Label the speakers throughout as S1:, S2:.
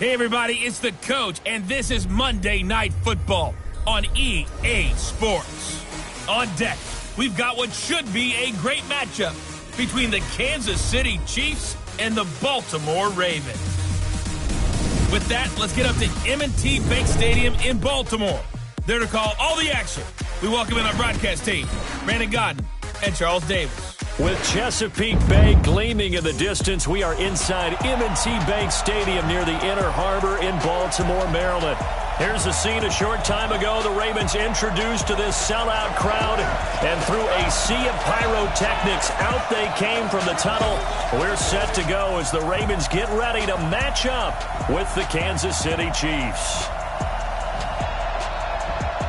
S1: Hey, everybody, it's the coach, and this is Monday Night Football on EA Sports. On deck, we've got what should be a great matchup between the Kansas City Chiefs and the Baltimore Ravens. With that, let's get up to M&T Bank Stadium in Baltimore. There to call all the action, we welcome in our broadcast team, Brandon Godden and Charles Davis.
S2: With Chesapeake Bay gleaming in the distance, we are inside M&T Bank Stadium near the Inner Harbor in Baltimore, Maryland. Here's the scene a short time ago. The Ravens introduced to this sellout crowd, and through a sea of pyrotechnics, out they came from the tunnel. We're set to go as the Ravens get ready to match up with the Kansas City Chiefs.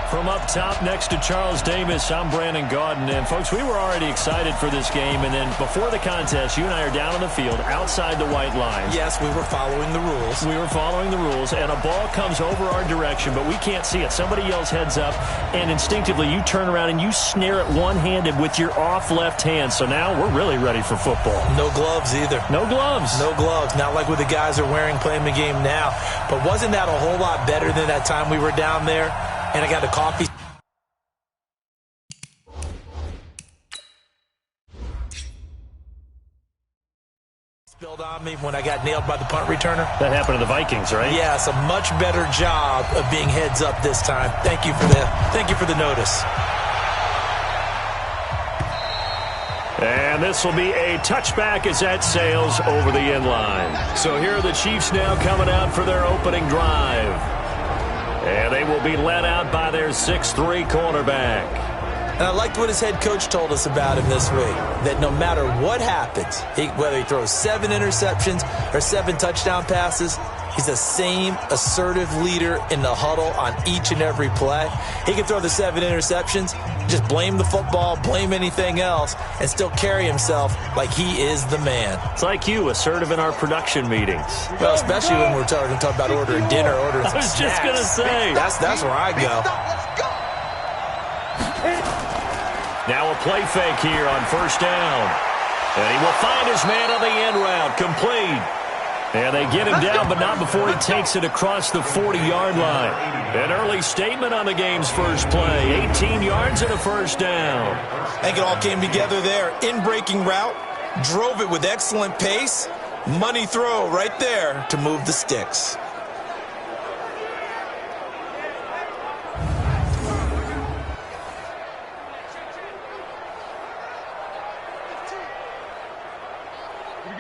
S2: From up top next to Charles Davis, I'm Brandon Godden. And, folks, we were already excited for this game. And then before the contest, you and I are down on the field outside the white lines.
S3: Yes, we were following the rules.
S2: We were following the rules, and a ball comes over our direction, but we can't see it. Somebody yells heads up, and instinctively you turn around and you snare it one-handed with your off left hand. So now we're really ready for football.
S3: No gloves either.
S2: No gloves.
S3: No gloves. Not like what the guys are wearing playing the game now. But wasn't that a whole lot better than that time we were down there? And I got a coffee. Spilled on me when I got nailed by the punt returner.
S2: That happened to the Vikings, right?
S3: Yes, a much better job of being heads up this time. Thank you for the notice.
S2: And this will be a touchback as that sails over the end line. So here are the Chiefs now coming out for their opening drive. And they will be led out by their 6'3" cornerback.
S3: And I liked what his head coach told us about him this week, that no matter what happens, whether he throws 7 interceptions or 7 touchdown passes, he's the same assertive leader in the huddle on each and every play. He can throw the 7 interceptions, just blame the football, blame anything else, and still carry himself like he is the man.
S2: It's like you, assertive in our production meetings.
S3: Well, especially when we're talking about ordering dinner, ordering some snacks.
S2: I was just going to say.
S3: That's where I go.
S2: Now a play fake here on first down. And he will find his man on the end route, complete. And they get him down, but not before he takes it across the 40-yard line. An early statement on the game's first play. 18 yards and a first down.
S3: I think it all came together there. In-breaking route, drove it with excellent pace. Money throw right there to move the sticks.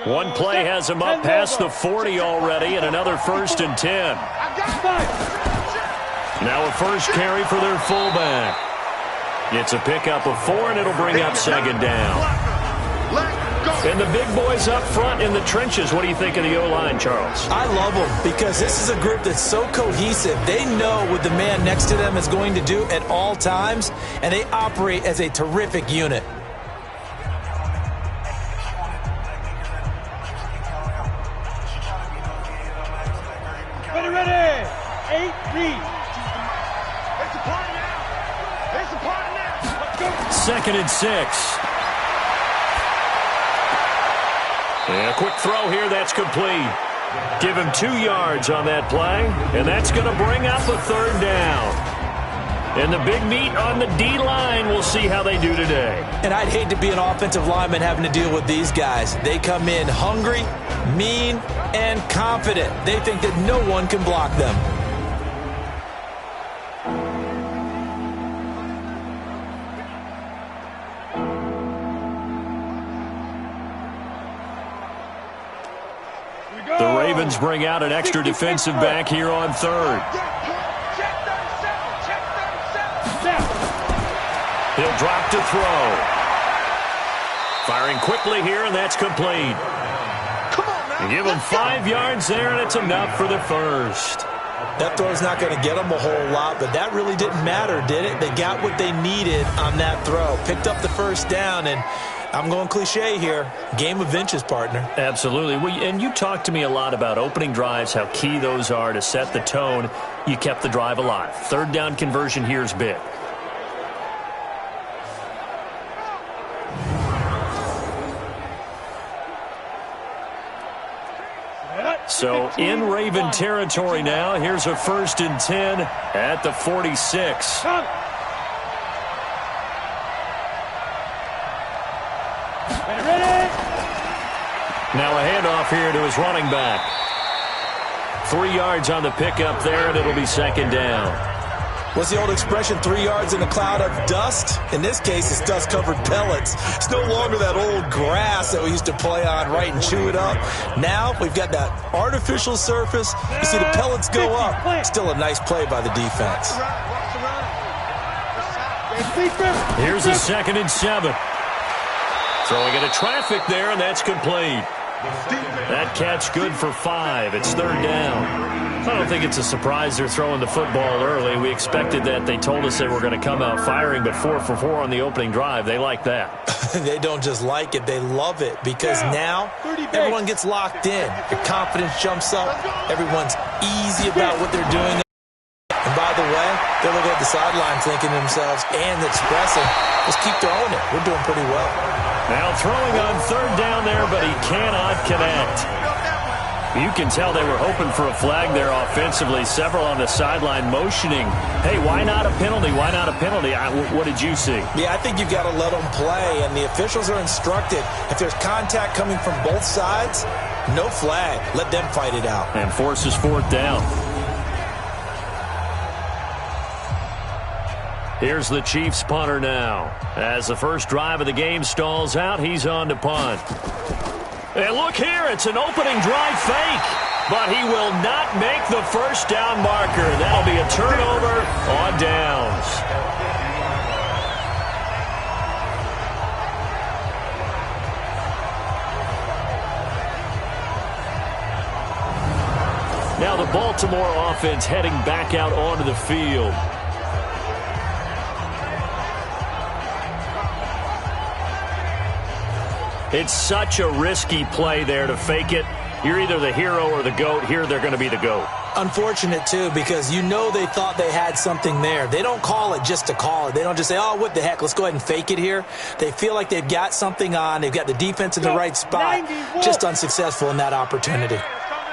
S2: One play has him up past the 40 already, and another 1st and 10. Now a first carry for their fullback. It's a pickup of 4, and it'll bring up 2nd down. And the big boys up front in the trenches. What do you think of the O-line, Charles?
S3: I love them because this is a group that's so cohesive. They know what the man next to them is going to do at all times, and they operate as a terrific unit.
S4: Ready. 8-3.
S2: Second and 6. And a quick throw here, that's complete. Give him 2 yards on that play, and that's going to bring up a 3rd down. And the big meat on the D-line, we'll see how they do today.
S3: And I'd hate to be an offensive lineman having to deal with these guys. They come in hungry, mean, and confident. They think that no one can block them.
S2: The Ravens bring out an extra defensive back here on 3rd. He'll drop to throw. Firing quickly here, and that's complete. Give him 5 yards there, and it's enough for the first.
S3: That throw's not going to get them a whole lot, but that really didn't matter, did it? They got what they needed on that throw. Picked up the first down, and I'm going cliche here. Game of inches, partner.
S2: Absolutely. And you talked to me a lot about opening drives, how key those are to set the tone. You kept the drive alive. 3rd down conversion here is big. So in Raven territory now. Here's a 1st and 10 at the 46. Now a handoff here to his running back. 3 yards on the pickup there, and it'll be 2nd down.
S3: What's the old expression, 3 yards in a cloud of dust? In this case, it's dust-covered pellets. It's no longer that old grass that we used to play on, right, and chew it up. Now we've got that artificial surface. You see the pellets go up. Still a nice play by the defense.
S2: Here's a 2nd and 7. Throwing into traffic there, and that's complete. That catch good for 5. It's 3rd down. I don't think it's a surprise they're throwing the football early. We expected that. They told us they were going to come out firing, but 4 for 4 on the opening drive. They like that.
S3: They don't just like it. They love it because now everyone gets locked in. Your confidence jumps up. Everyone's easy about what they're doing. And by the way, they're looking at the sideline thinking to themselves and expressing, just keep throwing it. We're doing pretty well.
S2: Now throwing on 3rd down there, but he cannot connect. You can tell they were hoping for a flag there offensively. Several on the sideline motioning, hey, why not a penalty? Why not a penalty? What did you see?
S3: Yeah, I think you've got to let them play, and the officials are instructed. If there's contact coming from both sides, no flag. Let them fight it out.
S2: And forces 4th down. Here's the Chiefs punter now. As the first drive of the game stalls out, he's on to punt. And look here, it's an opening drive fake. But he will not make the 1st down marker. That'll be a turnover on downs. Now the Baltimore offense heading back out onto the field. It's such a risky play there to fake it. You're either the hero or the GOAT. Here they're going to be the GOAT.
S3: Unfortunate, too, because you know they thought they had something there. They don't call it just to call it. They don't just say, oh, what the heck, let's go ahead and fake it here. They feel like they've got something on. They've got the defense in the right spot. Just unsuccessful in that opportunity.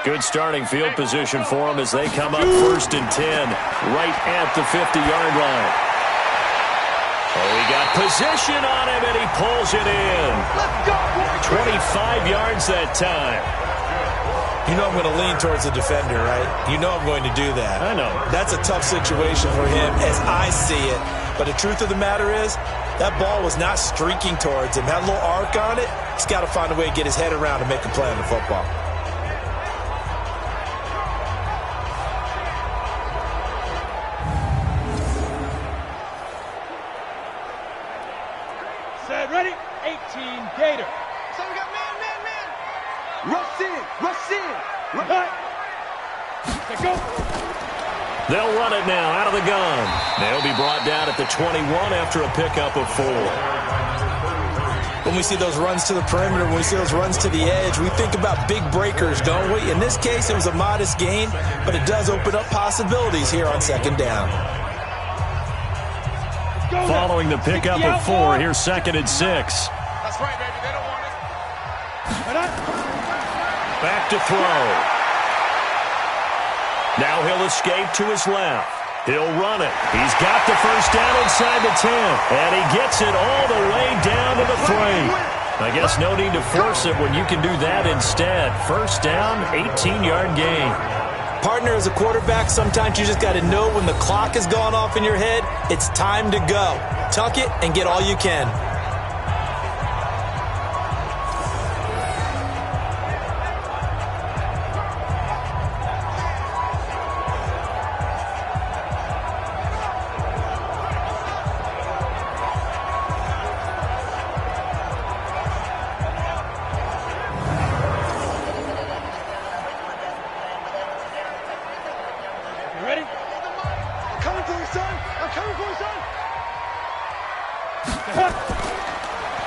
S2: Good starting field position for them as they come up 1st and 10 right at the 50-yard line. Oh, he got position on him, and he pulls it in. 25 yards that time.
S3: You know I'm going to lean towards the defender, right? You know I'm going to do that.
S2: I know.
S3: That's a tough situation for him as I see it. But the truth of the matter is, that ball was not streaking towards him. Had a little arc on it. He's got to find a way to get his head around and make a play on the football.
S4: Ready? 18 Gator.
S5: So we got man. Rush in.
S4: Let's go.
S2: They'll run it now out of the gun. They'll be brought down at the 21 after a pickup of 4.
S3: When we see those runs to the perimeter, when we see those runs to the edge, we think about big breakers, don't we? In this case, it was a modest gain, but it does open up possibilities here on 2nd down.
S2: Following the pickup of 4, here's 2nd and 6.
S5: That's right, baby. They don't want it.
S2: Back to throw. Now he'll escape to his left. He'll run it. He's got the 1st down inside the 10. And he gets it all the way down to the 3. I guess no need to force it when you can do that instead. 1st down, 18-yard gain.
S3: Partner, as a quarterback, sometimes you just got to know when the clock has gone off in your head, it's time to go. Tuck it and get all you can.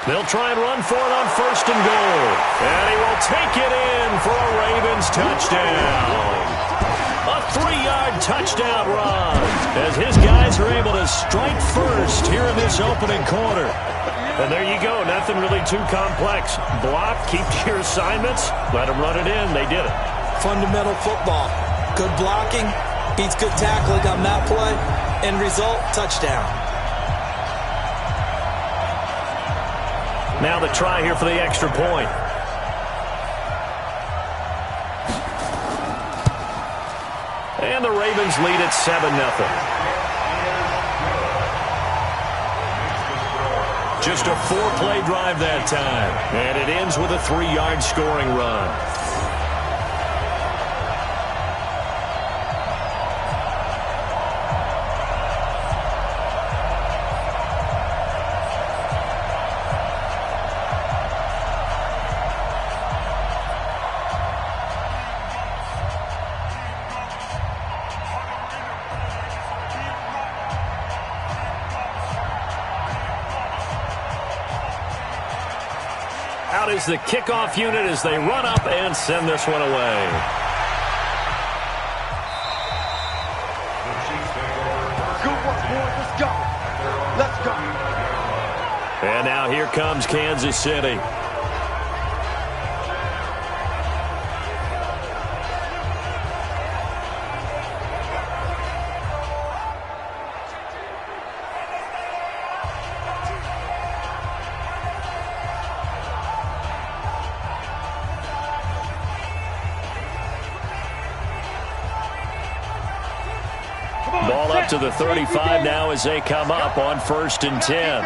S2: They'll try and run for it on 1st and goal. And he will take it in for a Ravens touchdown. A 3-yard touchdown run as his guys are able to strike first here in this opening quarter. And there you go. Nothing really too complex. Block, keep to your assignments, let them run it in. They did it.
S3: fundamental football. Good blocking beats good tackling on that play. End result, touchdown.
S2: Now the try here for the extra point. And the Ravens lead at 7-0. Just a 4-play drive that time. And it ends with a 3-yard scoring run. Out is the kickoff unit as they run up and send this one away.
S5: Good work, boys. Let's go. Let's go.
S2: And now here comes Kansas City. Ball up to the 35 now as they come up on 1st and 10.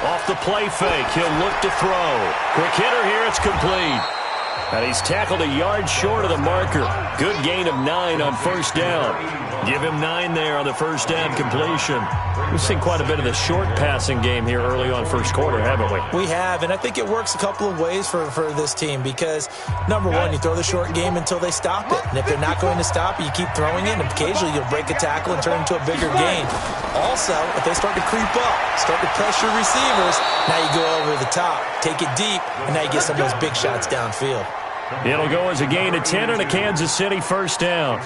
S2: Off the play fake, he'll look to throw. Quick hitter here, it's complete. And he's tackled a yard short of the marker. Good gain of 9 on 1st down. Give him 9 there on the 1st down completion. We've seen quite a bit of the short passing game here early on 1st quarter, haven't we?
S3: We have, and I think it works a couple of ways for this team because, number one, you throw the short game until they stop it. And if they're not going to stop it, you keep throwing it, and occasionally you'll break a tackle and turn it into a bigger gain. Also, if they start to creep up, start to pressure receivers, now you go over the top, take it deep, and now you get some of those big shots downfield.
S2: It'll go as a gain of 10 and a Kansas City 1st down.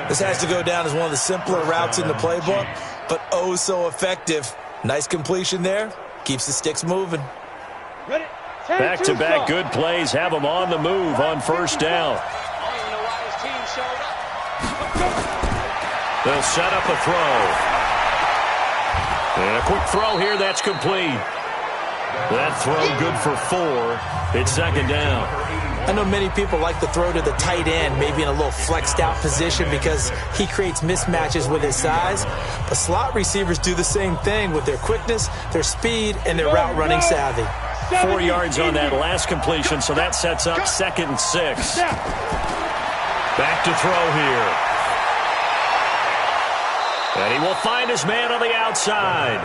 S3: This has to go down as one of the simpler routes in the playbook, but oh so effective. Nice completion there. Keeps the sticks moving.
S2: Back-to-back good plays have them on the move on 1st down. They'll set up a throw. And a quick throw here, that's complete. That throw good for 4. It's 2nd down.
S3: I know many people like to throw to the tight end, maybe in a little flexed out position because he creates mismatches with his size. But slot receivers do the same thing with their quickness, their speed, and their route running savvy.
S2: 4 yards on that last completion, so that sets up 2nd and 6. Back to throw here. And he will find his man on the outside.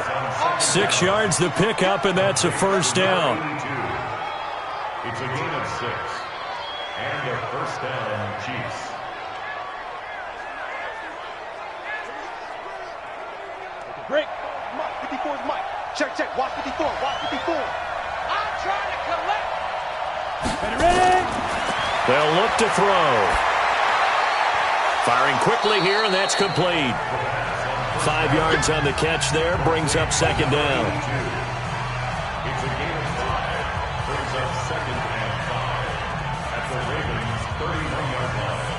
S2: 6 yards the pickup, and that's a 1st down.
S6: It's a gain of 6. And a 1st down, Chiefs.
S5: Break. Mike. 54 is Mike. Check, check. Watch 54. Watch 54. I'm trying to collect.
S4: Ready?
S2: They'll look to throw. Firing quickly here, and that's complete. 5 yards on the catch there. Brings up 2nd down.
S6: It's a gain of 5. Brings up 2nd and 5. At the Ravens' 31-yard line.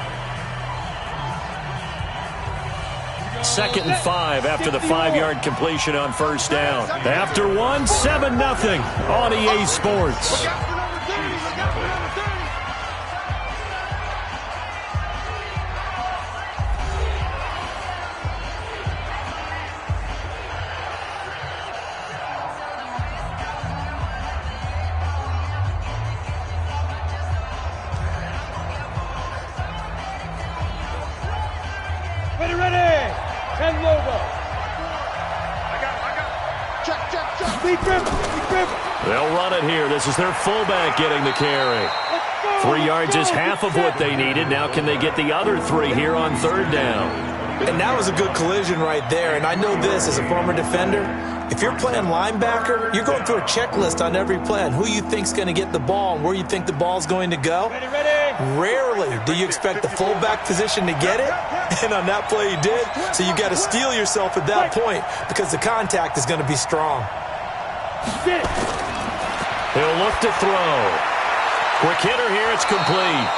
S2: 2nd and 5 after the 5-yard completion on 1st down. After 1, 7-0 on EA Sports.
S4: Ready. 10 logo.
S5: I got it. Check, check, check. Speed dribble.
S2: They'll run it here. This is their fullback getting the carry. 3 yards is half of what they needed. Now can they get the other 3 here on 3rd down?
S3: And that was a good collision right there. And I know this as a former defender. If you're playing linebacker, you're going through a checklist on every play on who you think's going to get the ball and where you think the ball's going to go. Rarely do you expect the fullback position to get it. And on that play he did. So you got to steel yourself at that point because the contact is going to be strong.
S2: He'll look to throw. Quick hitter here. It's complete.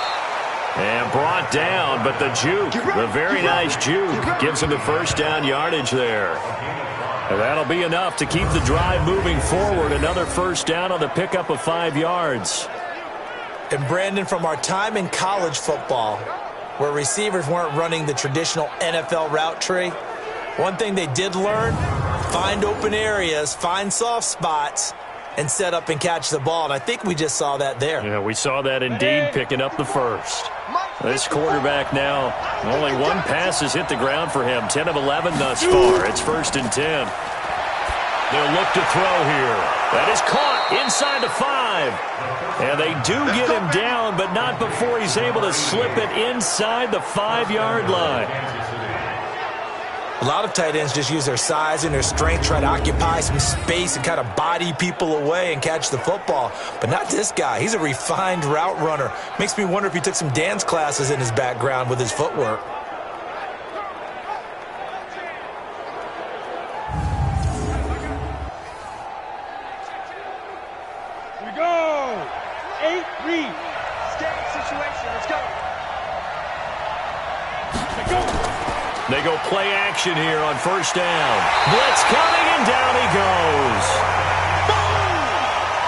S2: And brought down, but the juke, the very nice juke, gives him the first down yardage there. And that'll be enough to keep the drive moving forward. Another first down on the pickup of 5 yards.
S3: And Brandon, from our time in college football, where receivers weren't running the traditional NFL route tree, one thing they did learn, find open areas, find soft spots, and set up and catch the ball. And I think we just saw that there.
S2: Yeah, we saw that indeed, picking up the first. This quarterback now, only one pass has hit the ground for him. 10 of 11 thus far. It's 1st and 10. They'll look to throw here. That is caught inside the 5. And they do get him down, but not before he's able to slip it inside the 5-yard line.
S3: A lot of tight ends just use their size and their strength, try to occupy some space and kind of body people away and catch the football. But not this guy. He's a refined route runner. Makes me wonder if he took some dance classes in his background with his footwork.
S4: Here we go. 8 read.
S5: Scanning situation. Let's go.
S4: Let's go.
S2: They go play action here on 1st down. Blitz coming, and down he goes.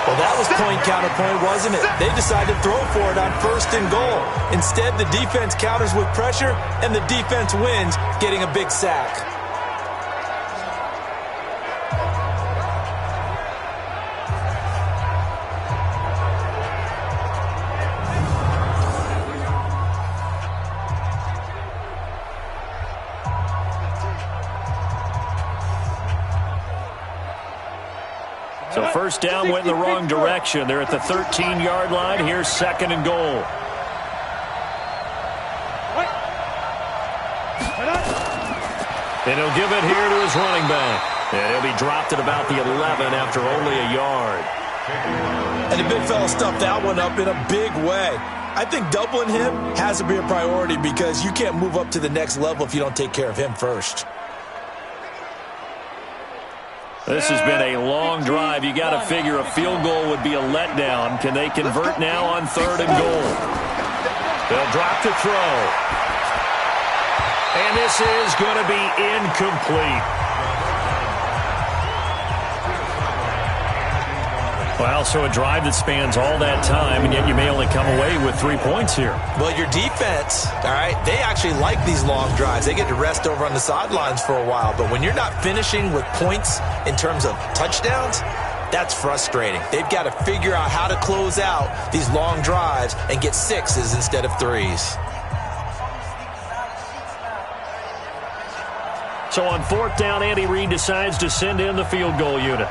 S3: Well, that was point counterpoint, wasn't it? They decided to throw for it on 1st and goal. Instead, the defense counters with pressure, and the defense wins, getting a big sack.
S2: So 1st down went in the wrong direction. They're at the 13-yard line. Here's 2nd and goal. And he'll give it here to his running back. And he'll be dropped at about the 11 after only a yard.
S3: And the big fella stuffed that one up in a big way. I think doubling him has to be a priority because you can't move up to the next level if you don't take care of him first.
S2: This has been a long drive. You got to figure a field goal would be a letdown. Can they convert now on 3rd and goal? They'll drop to throw. And this is going to be incomplete. Well, so a drive that spans all that time, and yet you may only come away with 3 points here.
S3: Well, your defense, all right, they actually like these long drives. They get to rest over on the sidelines for a while. But when you're not finishing with points in terms of touchdowns, that's frustrating. They've got to figure out how to close out these long drives and get 6s instead of 3s.
S2: So on 4th down, Andy Reid decides to send in the field goal unit.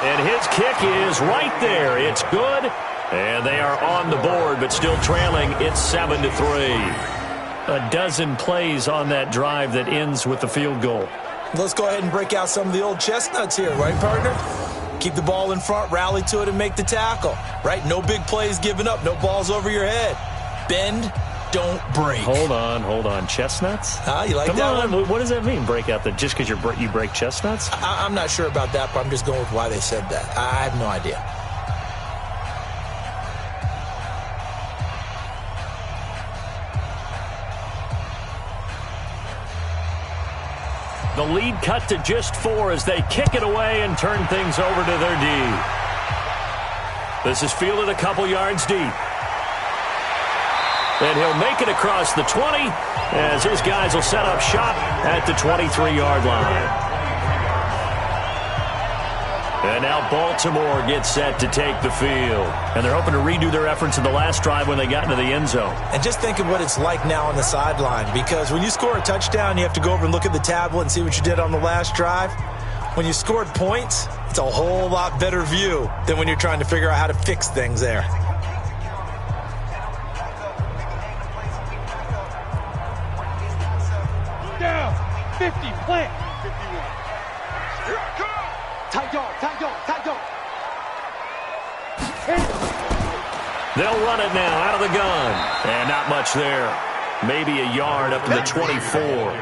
S2: And his kick is right there. It's good. And they are on the board, but still trailing. It's 7-3. A dozen plays on that drive that ends with the field goal.
S3: Let's go ahead and break out some of the old chestnuts here, right, partner? Keep the ball in front, rally to it, and make the tackle, right? No big plays given up, no balls over your head. Bend, don't break.
S2: Hold on. Chestnuts?
S3: You like that one?
S2: What does that mean, break out? Just because you break chestnuts?
S3: I'm not sure about that, but I'm just going with why they said that. I have no idea.
S2: The lead cut to just 4 as they kick it away and turn things over to their D. This is fielded a couple yards deep. And he'll make it across the 20 as his guys will set up shop at the 23-yard line. And now Baltimore gets set to take the field. And they're hoping to redo their efforts in the last drive when they got into the end zone.
S3: And just think of what it's like now on the sideline, because when you score a touchdown, you have to go over and look at the tablet and see what you did on the last drive. When you scored points, it's a whole lot better view than when you're trying to figure out how to fix things there.
S4: Down. 50. Plant.
S5: 51. Tight yard.
S2: They'll run it now out of the gun. And not much there. Maybe a yard up to the 24.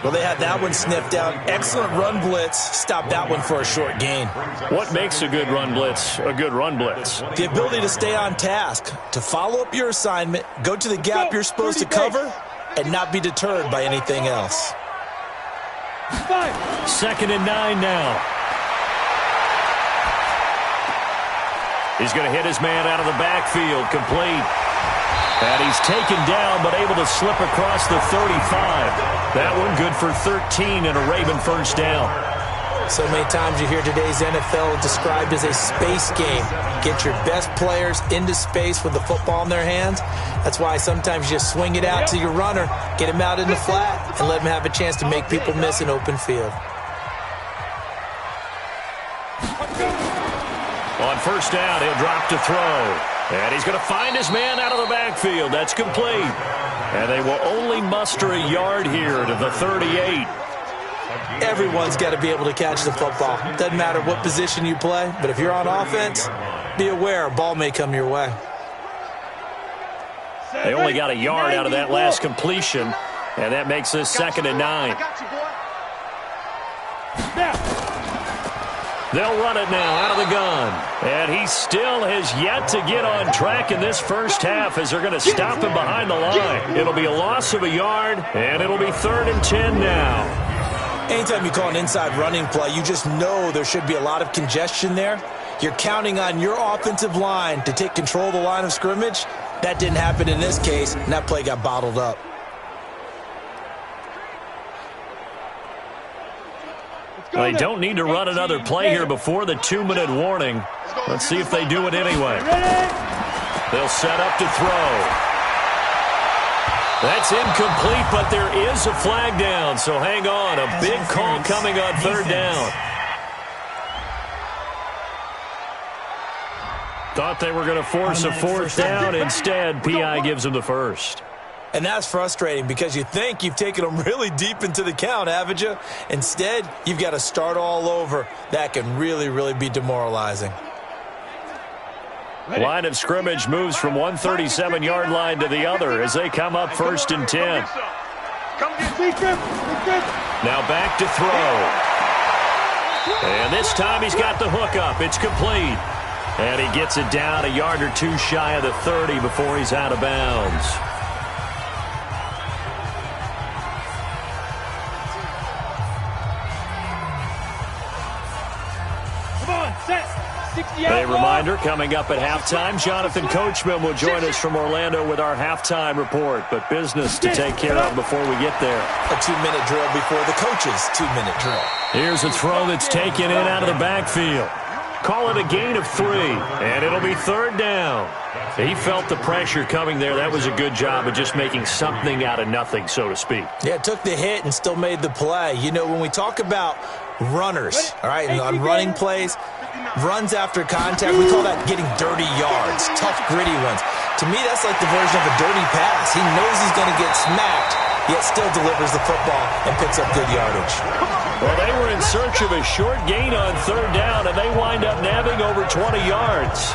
S3: Well, they had that one sniffed out. Excellent run blitz. Stopped that one for a short gain.
S2: What makes a good run blitz a good run blitz?
S3: The ability to stay on task, to follow up your assignment, go to the gap you're supposed to cover, and not be deterred by anything else.
S2: 2nd and 9 now. He's going to hit his man out of the backfield, complete. And he's taken down, but able to slip across the 35. That one good for 13 and a Raven first down.
S3: So many times you hear today's NFL described as a space game. Get your best players into space with the football in their hands. That's why sometimes you just swing it out to your runner, get him out in the flat, and let him have a chance to make people miss an open field.
S2: On first down, he'll drop to throw. And he's going to find his man out of the backfield. That's complete. And they will only muster a yard here to the 38.
S3: Everyone's got to be able to catch the football. Doesn't matter what position you play, but if you're on offense, be aware a ball may come your way.
S2: They only got a yard out of that last completion, and that makes this 2nd and 9. They'll run it now out of the gun. And he still has yet to get on track in this first half as they're going to stop him behind the line. It'll be a loss of a yard, and it'll be 3rd and 10 now.
S3: Anytime you call an inside running play, you just know there should be a lot of congestion there. You're counting on your offensive line to take control of the line of scrimmage. That didn't happen in this case, and that play got bottled up.
S2: They don't need to run another play here before the 2-minute warning. Let's see if they do it anyway. They'll set up to throw. That's incomplete, but there is a flag down, so hang on. A big call coming on 3rd down. Thought they were going to force a 4th down. Instead, P.I. gives them the first.
S3: And that's frustrating because you think you've taken them really deep into the count, haven't you? Instead, you've got to start all over. That can really, really be demoralizing.
S2: Line of scrimmage moves from one 37-yard line to the other as they come up 1st and 10. Now back to throw. And this time he's got the hook up. It's complete. And he gets it down a yard or two shy of the 30 before he's out of bounds. A reminder, coming up at halftime, Jonathan Coachman will join us from Orlando with our halftime report. But business to take care of before we get there.
S3: A 2-minute drill before the coach's 2-minute drill.
S2: Here's a throw that's taken in out of the backfield. Call it a gain of 3, and it'll be 3rd down. He felt the pressure coming there. That was a good job of just making something out of nothing, so to speak.
S3: Yeah, took the hit and still made the play. You know, when we talk about runners, all right, and on running plays, runs after contact, we call that getting dirty yards, tough, gritty runs. To me, that's like the version of a dirty pass. He knows he's going to get smacked, yet still delivers the football and picks up good yardage.
S2: Well, they were in search of a short gain on 3rd down, and they wind up nabbing over 20 yards.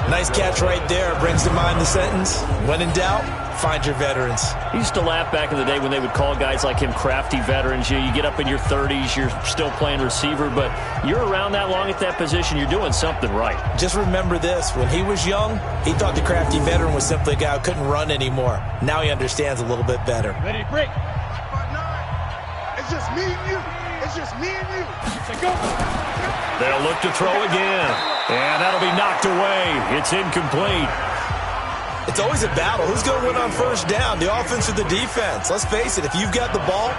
S3: Nice catch right there. Brings to mind the sentence, when in doubt, find your veterans.
S2: I used to laugh back in the day when they would call guys like him crafty veterans. You get up in your 30s, you're still playing receiver, but you're around that long at that position, you're doing something right.
S3: Just remember this. When he was young, he thought the crafty veteran was simply a guy who couldn't run anymore. Now he understands a little bit better.
S4: Ready, break.
S5: It's just me and you. It's just me and you.
S4: Go.
S2: They'll look to throw again, and that'll be knocked away. It's incomplete.
S3: It's always a battle. Who's going to win on 1st down, the offense or the defense? Let's face it, if you've got the ball,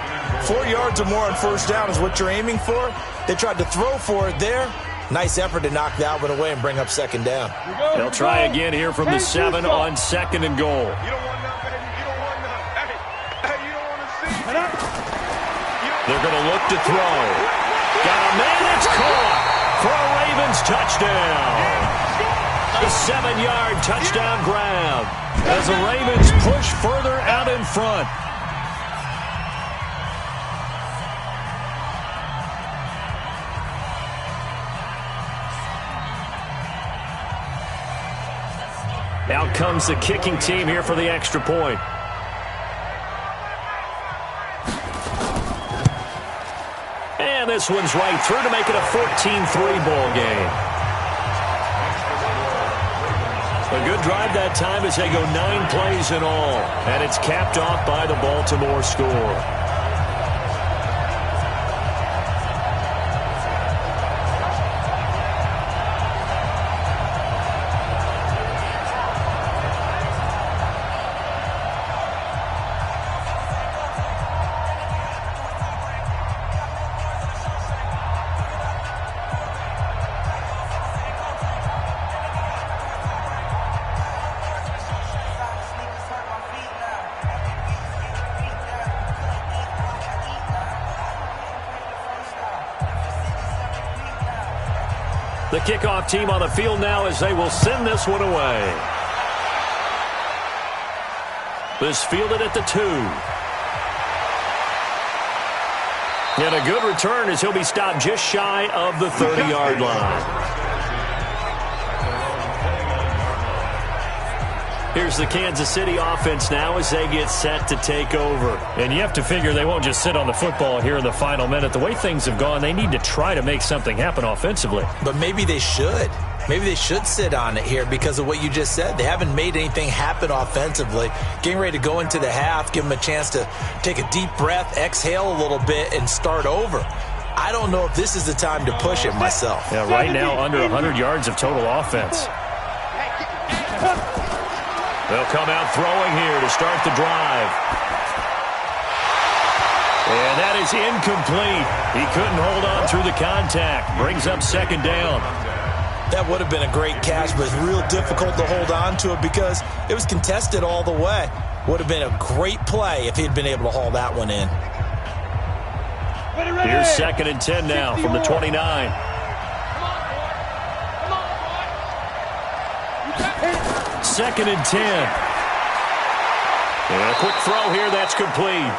S3: 4 yards or more on 1st down is what you're aiming for. They tried to throw for it there. Nice effort to knock that one away and bring up 2nd down.
S2: They'll try again here from the 7 on 2nd and goal.
S5: You don't want none, baby. You don't want none. Hey, you don't want to see.
S2: They're going to look to throw. Got a man, it's caught for a Ravens touchdown. A 7-yard touchdown grab as the Ravens push further out in front. Out comes the kicking team here for the extra point. And this one's right through to make it a 14-3 ball game. A good drive that time as they go 9 plays in all. And it's capped off by the Baltimore score. The kickoff team on the field now as they will send this one away. This fielded at the 2. And a good return as he'll be stopped just shy of the 30-yard line. Here's the Kansas City offense now as they get set to take over.
S7: And you have to figure they won't just sit on the football here in the final minute. The way things have gone, they need to try to make something happen offensively.
S3: But maybe they should. Maybe they should sit on it here because of what you just said. They haven't made anything happen offensively. Getting ready to go into the half, give them a chance to take a deep breath, exhale a little bit, and start over. I don't know if this is the time to push it myself.
S7: Yeah, right now under 100 yards of total offense.
S2: They'll come out throwing here to start the drive. And that is incomplete. He couldn't hold on through the contact. Brings up second down.
S3: That would have been a great catch, but it's real difficult to hold on to it because it was contested all the way. Would have been a great play if he'd been able to haul that one in.
S2: Here's second and 10 now from the 29. Second and 10. And a quick throw here, that's complete.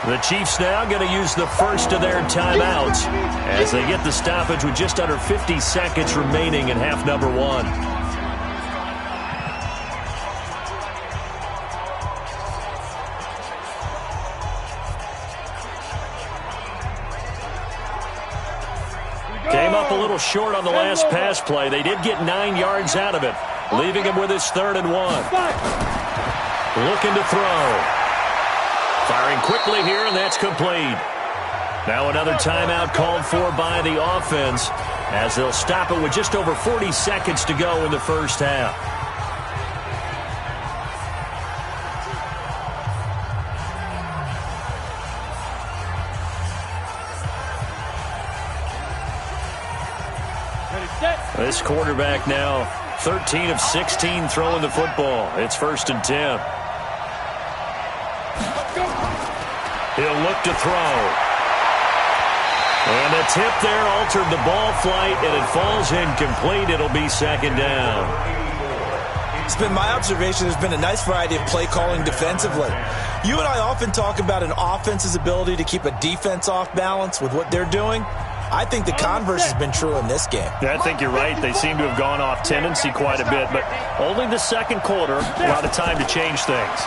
S2: The Chiefs now going to use the first of their timeouts as they get the stoppage with just under 50 seconds remaining in half number 1. Came up a little short on the last pass play. They did get 9 yards out of it, leaving him with his 3rd and 1. Looking to throw. Firing quickly here, and that's complete. Now another timeout called for by the offense as they'll stop it with just over 40 seconds to go in the first half. This quarterback now 13 of 16 throwing the football. It's 1st and 10. He'll look to throw. And the tip there altered the ball flight, and it falls incomplete. It'll be 2nd down.
S3: It's been my observation there's been a nice variety of play calling defensively. You and I often talk about an offense's ability to keep a defense off balance with what they're doing. I think the converse has been true in this game.
S7: Yeah, I think you're right. They seem to have gone off tendency quite a bit, but only the second quarter, a lot of time to change things.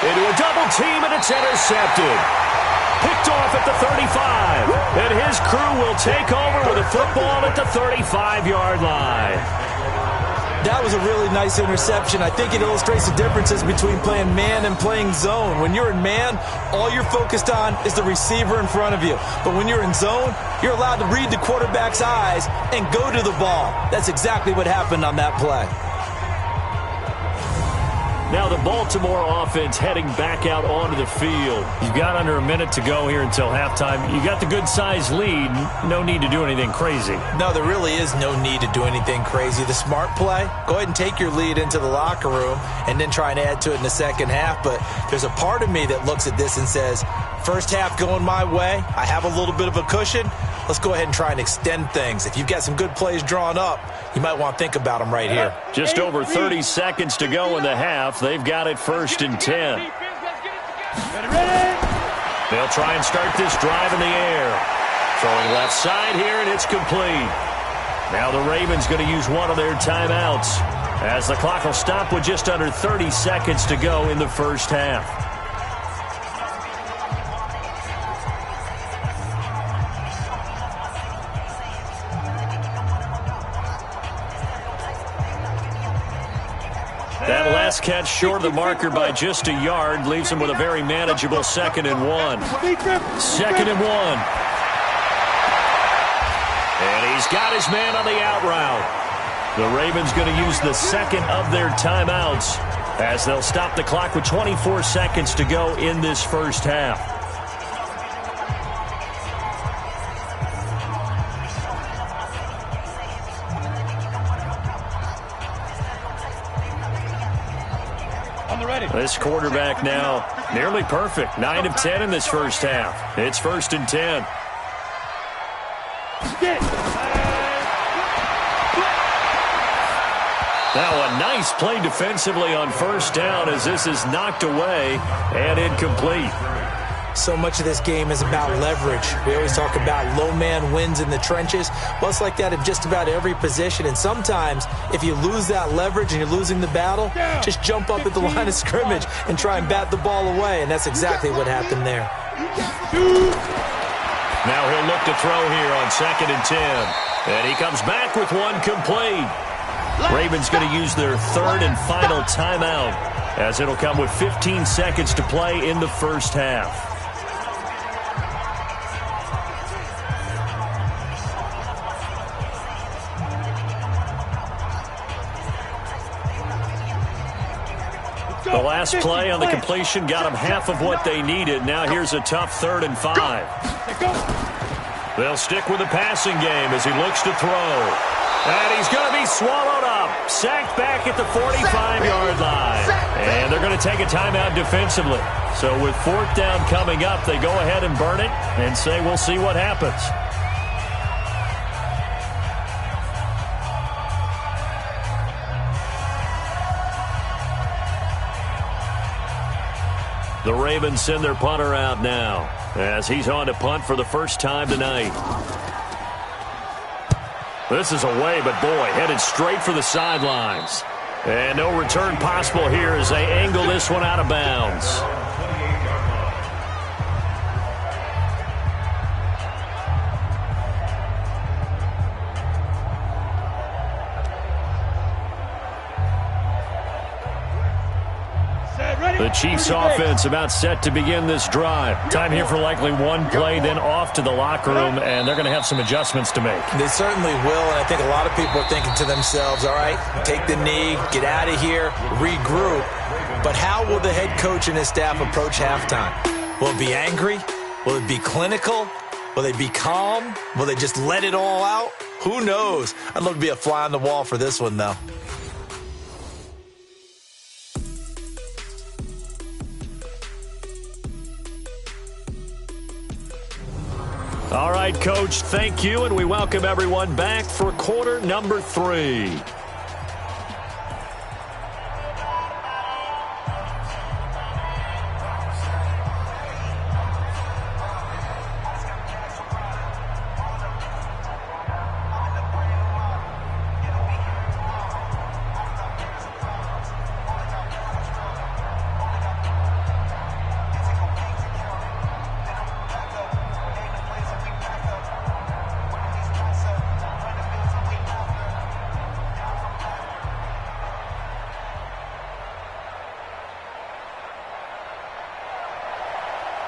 S2: Into a double team, and it's intercepted. Picked off at the 35. And his crew will take over with a football at the 35-yard line.
S3: That was a really nice interception. I think it illustrates the differences between playing man and playing zone. When you're in man, all you're focused on is the receiver in front of you. But when you're in zone, you're allowed to read the quarterback's eyes and go to the ball. That's exactly what happened on that play.
S2: Now the Baltimore offense heading back out onto the field.
S7: You've got under a minute to go here until halftime. You got the good-sized lead. No need to do anything crazy.
S3: No, there really is no need to do anything crazy. The smart play, go ahead and take your lead into the locker room and then try and add to it in the second half. But there's a part of me that looks at this and says, first half going my way, I have a little bit of a cushion. Let's go ahead and try and extend things. If you've got some good plays drawn up, you might want to think about them right here.
S2: Just over 30 seconds to go in the half. They've got it 1st and 10. They'll try and start this drive in the air. Throwing left side here, and it's complete. Now the Ravens going to use one of their timeouts as the clock will stop with just under 30 seconds to go in the first half. catch short of the marker by just a yard. Leaves him with a very manageable 2nd and 1. 2nd and 1. And he's got his man on the out route. The Ravens going to use the second of their timeouts as they'll stop the clock with 24 seconds to go in this first half. This quarterback now nearly perfect. 9 of 10 in this first half. It's 1st and 10. Now a nice play defensively on 1st down as this is knocked away and incomplete.
S3: So much of this game is about leverage. We always talk about low man wins in the trenches. Well, it's like that in just about every position. And sometimes, if you lose that leverage and you're losing the battle, just jump up at the line of scrimmage and try and bat the ball away. And that's exactly what happened there.
S2: Now he'll look to throw here on 2nd and 10. And he comes back with one complete. Ravens going to use their 3rd and final timeout as it'll come with 15 seconds to play in the first half. The last play on the completion got them half of what they needed. Now here's a tough 3rd and 5. They'll stick with the passing game as he looks to throw. And he's going to be swallowed up. Sacked back at the 45-yard line. And they're going to take a timeout defensively. So with 4th down coming up, they go ahead and burn it and say we'll see what happens. The Ravens send their punter out now as he's on to punt for the first time tonight. This is away, but boy, headed straight for the sidelines. And no return possible here as they angle this one out of bounds. The Chiefs offense about set to begin this drive. Time here for likely one play, then off to the locker room, and they're going to have some adjustments to make.
S3: They certainly will, and I think a lot of people are thinking to themselves, all right, take the knee, get out of here, regroup. But how will the head coach and his staff approach halftime? Will it be angry? Will it be clinical? Will they be calm? Will they just let it all out? Who knows? I'd love to be a fly on the wall for this one, though.
S2: All right, Coach, thank you, and we welcome everyone back for quarter number 3.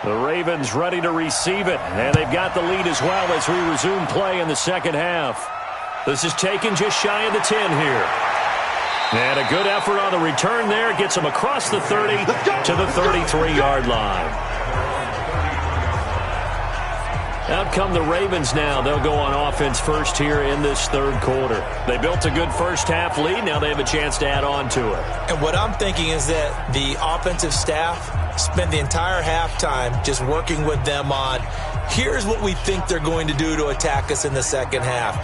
S2: The Ravens ready to receive it, and they've got the lead as well as we resume play in the second half. This is taken just shy of the 10 here. And a good effort on the return there gets them across the 30 to the 33-yard line. Out come the Ravens now. They'll go on offense first here in this third quarter. They built a good first half lead. Now they have a chance to add on to it.
S3: And what I'm thinking is that the offensive staff spent the entire halftime just working with them on, here's what we think they're going to do to attack us in the second half.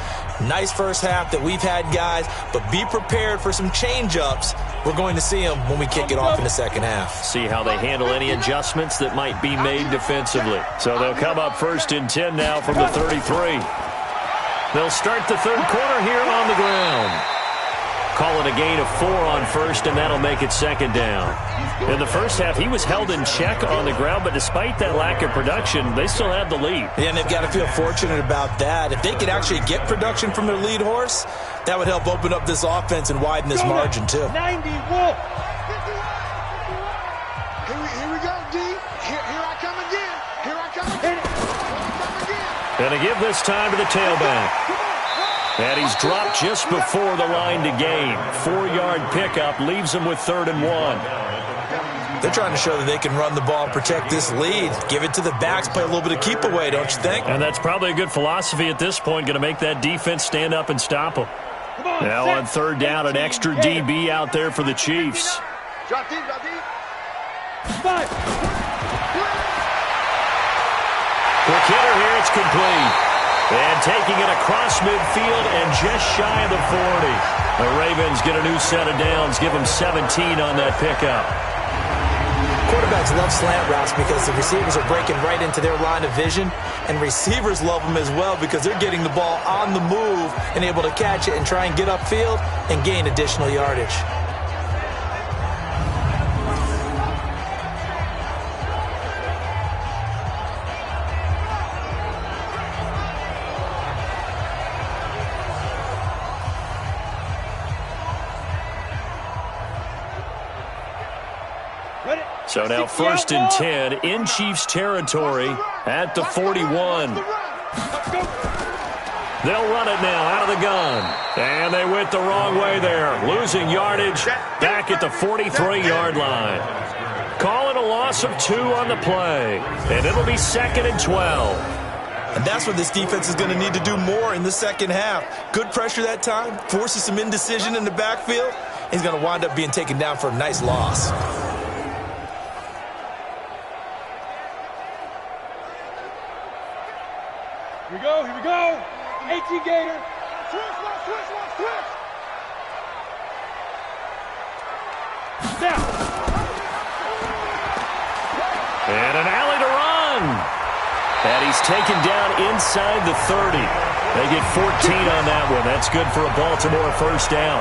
S3: Nice first half that we've had, guys, but be prepared for some change-ups. We're going to see them when we kick it off in the second half.
S2: See how they handle any adjustments that might be made defensively. So they'll come up first and 10 now from the 33. They'll start the third quarter here on the ground. Call it a gain of 4 on first, and that'll make it second down. In the first half, he was held in check on the ground, but despite that lack of production, they still have the lead.
S3: Yeah, and they've got to feel fortunate about that. If they could actually get production from their lead horse, that would help open up this offense and widen this margin, too.
S4: 90 Wolf.
S5: Here we go, D. Here I come again. Here I come again.
S2: And to give this time to the tailback. And he's dropped just before the line to gain. 4-yard pickup leaves him with 3rd and 1.
S3: They're trying to show that they can run the ball and protect this lead. Give it to the backs, play a little bit of keep away, don't you think?
S2: And that's probably a good philosophy at this point, going to make that defense stand up and stop them. Now on 3rd down, an extra DB out there for the Chiefs.
S5: Drop deep, drop deep.
S4: Five.
S2: Quick hitter here, it's complete. And taking it across midfield and just shy of the 40. The Ravens get a new set of downs, give them 17 on that pickup.
S3: Quarterbacks love slant routes because the receivers are breaking right into their line of vision, and receivers love them as well because they're getting the ball on the move and able to catch it and try and get upfield and gain additional yardage.
S2: So now 1st and 10 in Chiefs territory at the 41. They'll run it now out of the gun. And they went the wrong way there. Losing yardage back at the 43-yard line. Call it a loss of 2 on the play. And it'll be 2nd and 12.
S3: And that's what this defense is going to need to do more in the second half. Good pressure that time, forces some indecision in the backfield. He's going to wind up being taken down for a nice loss.
S4: Here we go, here we go. 18 Gator. Switch. Down.
S2: And an alley to run. And he's taken down inside the 30. They get 14 on that one. That's good for a Baltimore 1st down.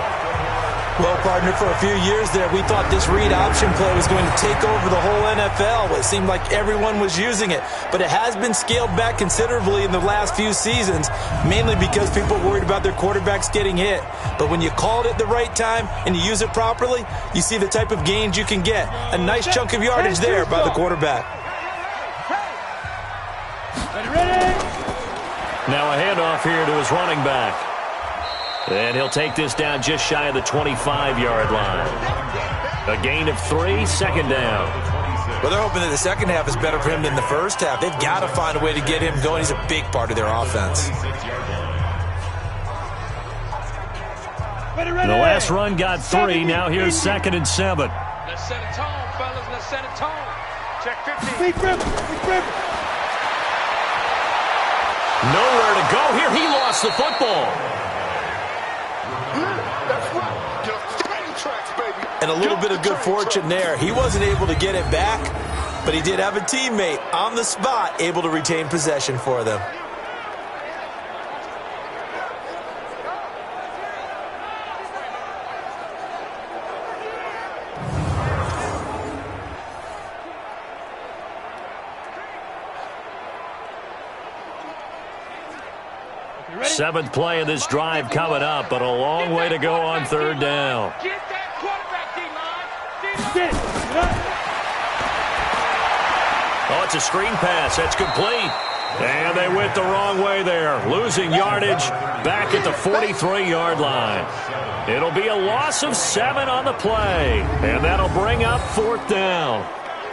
S3: Well, partner, for a few years there, we thought this read option play was going to take over the whole NFL. It seemed like everyone was using it. But it has been scaled back considerably in the last few seasons, mainly because people are worried about their quarterbacks getting hit. But when you call it at the right time and you use it properly, you see the type of gains you can get. A nice chunk of yardage there by the quarterback.
S4: Ready?
S2: Now a handoff here to his running back. And he'll take this down just shy of the 25-yard line. A gain of 3, 2nd down.
S3: Well, they're hoping that the second half is better for him than the first half. They've got to find a way to get him going. He's a big part of their offense.
S4: Ready.
S2: The last run got 3. Now here's 2nd and 7.
S5: Let's set a tone, fellas. Let's set a tone. Check 15.
S4: Big rip.
S2: Nowhere to go here. He lost the football.
S3: And a little bit of good fortune there. He wasn't able to get it back, but he did have a teammate on the spot able to retain possession for them.
S2: Seventh play of this drive coming up, but a long way to go on 3rd down.
S5: Get that quarterback, D-line.
S2: Oh, it's a screen pass. That's complete. And they went the wrong way there. Losing yardage back at the 43-yard line. It'll be a loss of 7 on the play. And that'll bring up 4th down.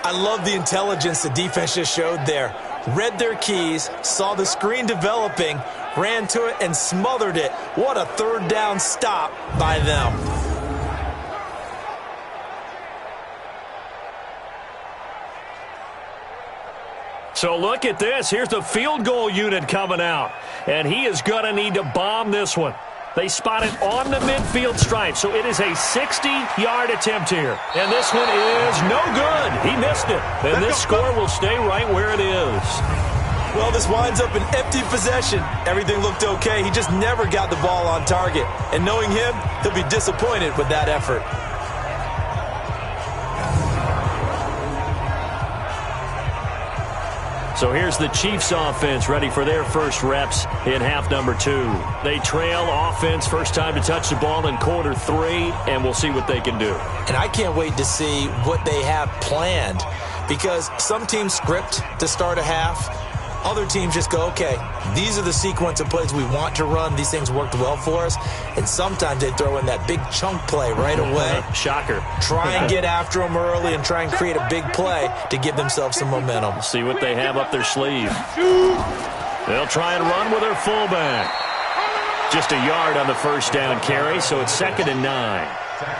S3: I love the intelligence the defense just showed there. Read their keys, saw the screen developing, ran to it, and smothered it. What a 3rd down stop by them.
S2: So look at this. Here's the field goal unit coming out. And he is going to need to bomb this one. They spot it on the midfield stripe, so it is a 60-yard attempt here. And this one is no good. He missed it. And this score will stay right where it is.
S3: Well, this winds up an empty possession. Everything looked okay. He just never got the ball on target. And knowing him, he'll be disappointed with that effort.
S2: So here's the Chiefs offense ready for their first reps in half number 2. They trail offense, first time to touch the ball in quarter 3, and we'll see what they can do.
S3: And I can't wait to see what they have planned, because some teams script to start a half. Other teams just go, okay, these are the sequence of plays we want to run. These things worked well for us. And sometimes they throw in that big chunk play right away.
S2: Shocker.
S3: Try and get after them early and try and create a big play to give themselves some momentum.
S2: See what they have up their sleeve. They'll try and run with their fullback. Just a yard on the first down carry, so it's 2nd and 9.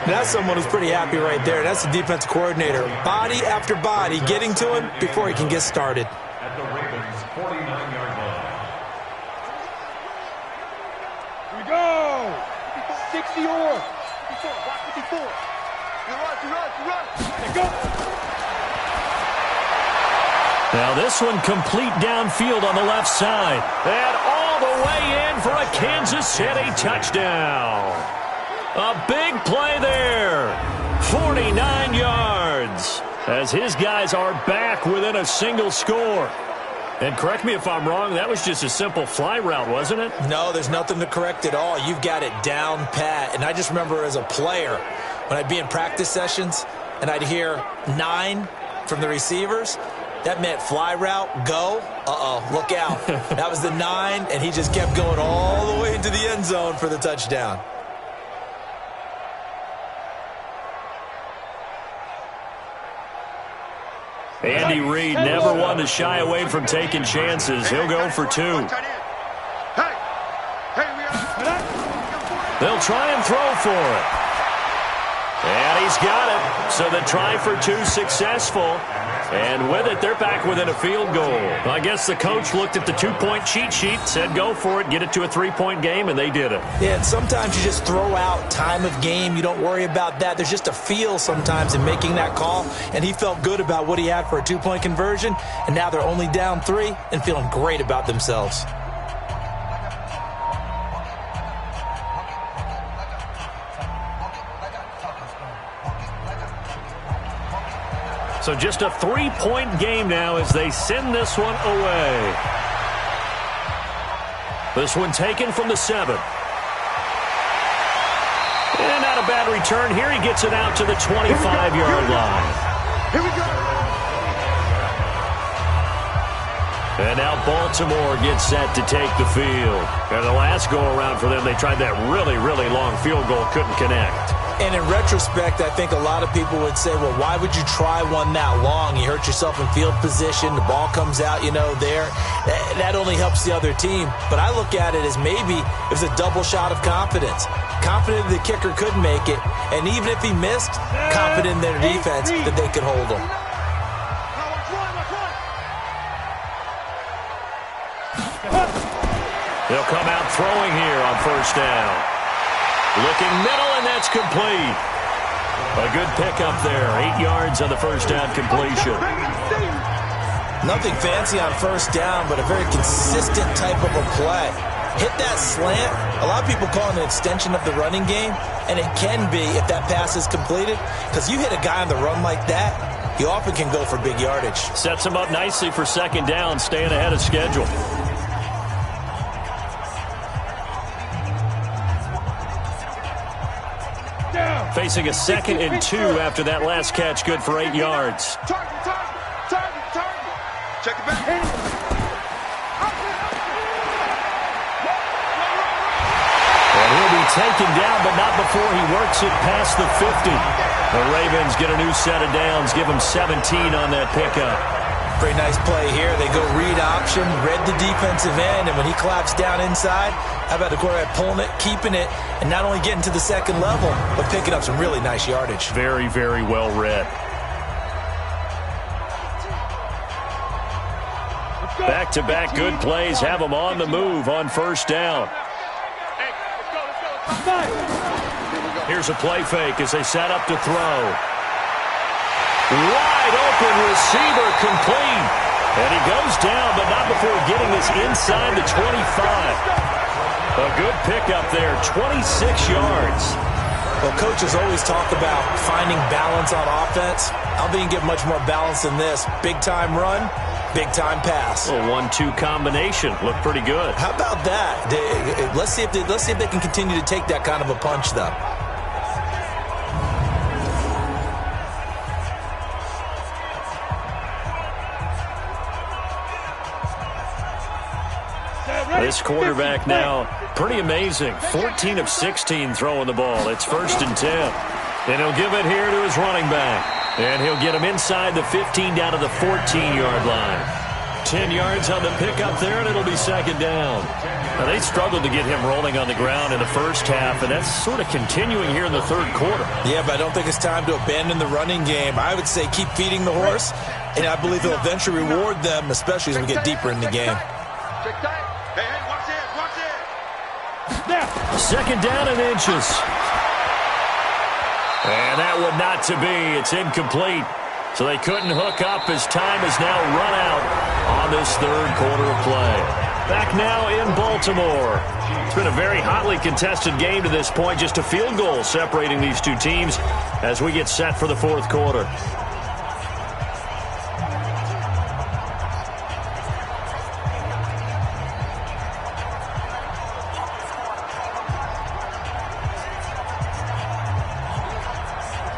S3: That's someone who's pretty happy right there. That's the defensive coordinator. Body after body getting to him before he can get started.
S6: At the Ravens' 49-yard line.
S4: Here we go. 60 or.
S5: 54, watch 54. You run.
S4: And go.
S2: Now this one complete downfield on the left side. And all the way in for a Kansas City touchdown. A big play there. 49 yards. As his guys are back within a single score. And correct me if I'm wrong, that was just a simple fly route, wasn't it?
S3: No, there's nothing to correct at all. You've got it down pat. And I just remember as a player, when I'd be in practice sessions and I'd hear 9 from the receivers, that meant fly route, go. Look out. That was the 9, and he just kept going all the way into the end zone for the touchdown.
S2: Andy Reid never one to shy away from taking chances. He'll go for 2. They'll try and throw for it. And he's got it. So the try for 2 successful. And with it, they're back within a field goal. I guess the coach looked at the 2-point cheat sheet, said go for it, get it to a 3-point game, and they did it.
S3: Yeah, and sometimes you just throw out time of game. You don't worry about that. There's just a feel sometimes in making that call, and he felt good about what he had for a 2-point conversion, and now they're only down 3 and feeling great about themselves.
S2: So just a 3-point game now as they send this one away. This one taken from the 7. And not a bad return here. He gets it out to the 25-yard line.
S5: Here we go.
S2: And now Baltimore gets set to take the field. And the last go-around for them, they tried that really, really long field goal, couldn't connect.
S3: And in retrospect, I think a lot of people would say, well, why would you try one that long? You hurt yourself in field position. The ball comes out, there. That only helps the other team. But I look at it as maybe it was a double shot of confidence. Confident the kicker could make it. And even if he missed, confident in their defense that they could hold him.
S2: They'll come out throwing here on first down. Looking middle, and that's complete. A good pickup there. 8 yards on the first down completion.
S3: Nothing fancy on first down, but a very consistent type of a play. Hit that slant. A lot of people call it an extension of the running game, and it can be if that pass is completed, because you hit a guy on the run like that, you often can go for big yardage.
S2: Sets him up nicely for second down, staying ahead of schedule. Facing a 2nd and 2 after that last catch, good for 8 yards.
S5: Target. Check it back.
S2: And he'll be taken down, but not before he works it past the 50. The Ravens get a new set of downs, give him 17 on that pickup.
S3: Pretty nice play here. They go read option, read the defensive end, and when he collapsed down inside, how about the quarterback pulling it, keeping it, and not only getting to the second level, but picking up some really nice yardage.
S2: Very, very well read. Back-to-back good plays have them on the move on first down. Here's a play fake as they set up to throw. Wide open receiver complete. And he goes down, but not before getting this inside the 25. A good pickup there, 26 yards.
S3: Well, coaches always talk about finding balance on offense. I don't think you can get much more balance than this. Big-time run, Big-time pass.
S2: A 1-2 combination. Looked pretty good.
S3: How about that? Let's see if they can continue to take that kind of a punch, though.
S2: This quarterback now, pretty amazing. 14 of 16 throwing the ball. It's 1st and 10. And he'll give it here to his running back. And he'll get him inside the 15 down to the 14-yard line. 10 yards on the pickup there, and it'll be 2nd down. Now, they struggled to get him rolling on the ground in the first half, and that's sort of continuing here in the 3rd quarter.
S3: Yeah, but I don't think it's time to abandon the running game. I would say keep feeding the horse, and I believe he'll eventually reward them, especially as we get deeper in the game.
S5: Hey, watch it.
S2: 2nd down and inches. And that one not to be. It's incomplete. So they couldn't hook up as time is now run out on this 3rd quarter of play. Back now in Baltimore. It's been a very hotly contested game to this point. Just a field goal separating these two teams as we get set for the 4th quarter.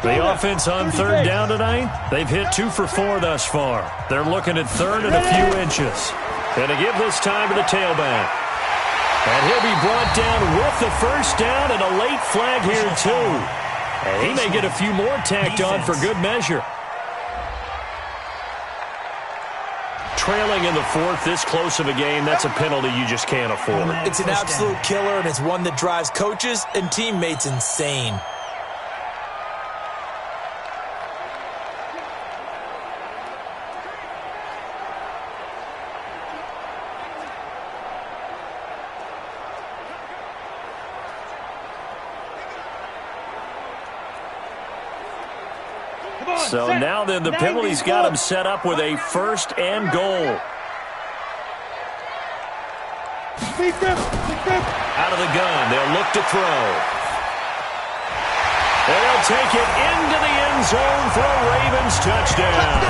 S2: The offense on 3rd down tonight, they've hit 2 for 4 thus far. They're looking at 3rd and a few inches. And to give this time to the tailback. And he'll be brought down with the 1st down and a late flag here too. And he may get a few more tacked on for good measure. Trailing in the 4th, this close of a game, that's a penalty you just can't afford.
S3: It's an absolute killer, and it's one that drives coaches and teammates insane.
S2: So now then the penalty's got him set up with a 1st and goal. Out of the gun, they'll look to throw. They'll take it into the end zone for a Ravens touchdown.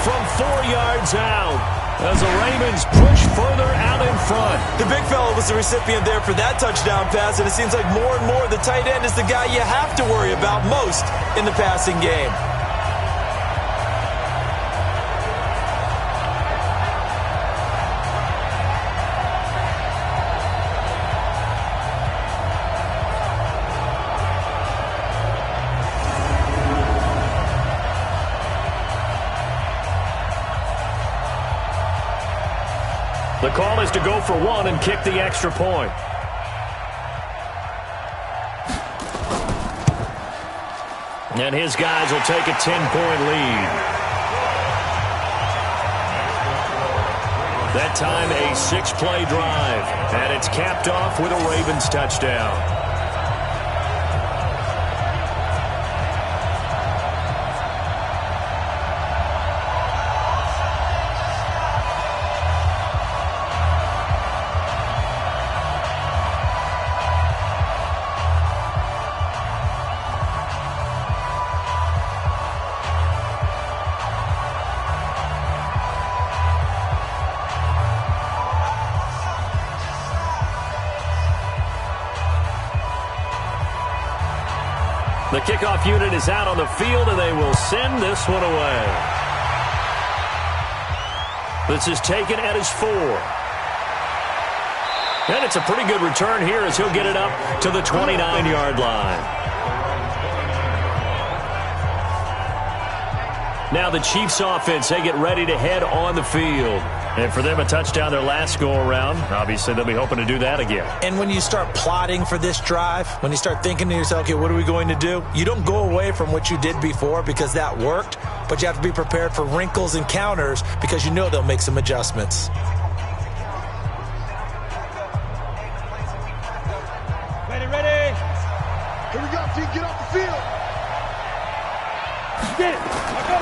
S2: From 4 yards out as the Ravens push further out in front.
S3: The big fella was the recipient there for that touchdown pass, and it seems like more and more the tight end is the guy you have to worry about most in the passing game.
S2: The call is to go for 1 and kick the extra point. And his guys will take a 10-point lead. That time a 6-play drive. And it's capped off with a Ravens touchdown. The kickoff unit is out on the field, and they will send this one away. This is taken at his 4. And it's a pretty good return here as he'll get it up to the 29-yard line. Now the Chiefs offense, they get ready to head on the field. And for them, a touchdown their last go-around. Obviously, they'll be hoping to do that again.
S3: And when you start plotting for this drive, when you start thinking to yourself, okay, what are we going to do? You don't go away from what you did before because that worked, but you have to be prepared for wrinkles and counters because you know they'll make some adjustments.
S4: Ready.
S5: Here we go, team. Get off the field.
S4: Get it. Now go.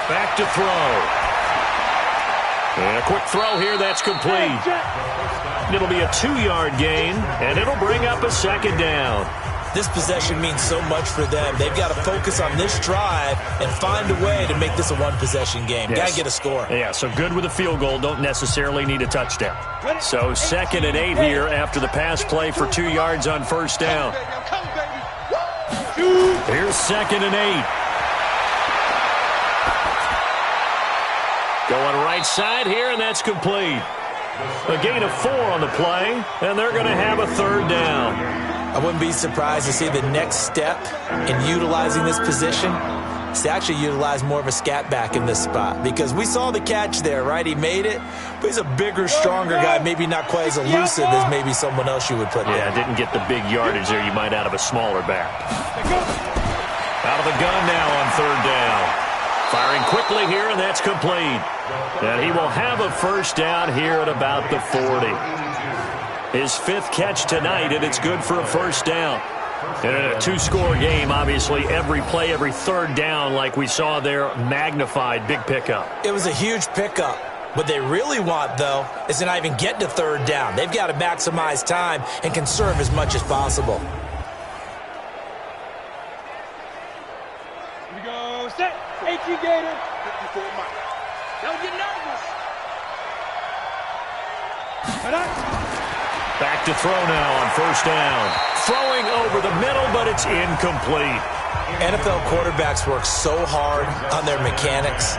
S2: Back to throw. And a quick throw here, that's complete. It'll be a 2-yard gain, and it'll bring up a 2nd down.
S3: this possession means so much for them. They've got to focus on this drive and find a way to make this a one-possession game.
S2: Yes.
S3: Got to get a score.
S2: Yeah, so good with a field goal. Don't necessarily need a touchdown. So 2nd and 8 here after the pass play for 2 yards on first down. Here's 2nd and 8. Going right side here, and that's complete. A gain of 4 on the play, and they're going to have a 3rd down.
S3: I wouldn't be surprised to see the next step in utilizing this position is to actually utilize more of a scat back in this spot, because we saw the catch there, right? He made it, but he's a bigger, stronger guy, maybe not quite as elusive as maybe someone else you would put there.
S2: Yeah, didn't get the big yardage there you might out of a smaller back. Out of the gun now on 3rd down. Firing quickly here, and that's complete. And he will have a 1st down here at about the 40. His 5th catch tonight, and it's good for a 1st down. And in a 2-score game, obviously, every play, every 3rd down, like we saw there, magnified, big pickup.
S3: It was a huge pickup. What they really want, though, is to not even get to 3rd down. They've got to maximize time and conserve as much as possible.
S4: Here we go. Set. 18 Gator. 54 Mike. Don't get nervous.
S2: Back to throw now on 1st down. Throwing over the middle, but it's incomplete.
S3: NFL quarterbacks work so hard on their mechanics,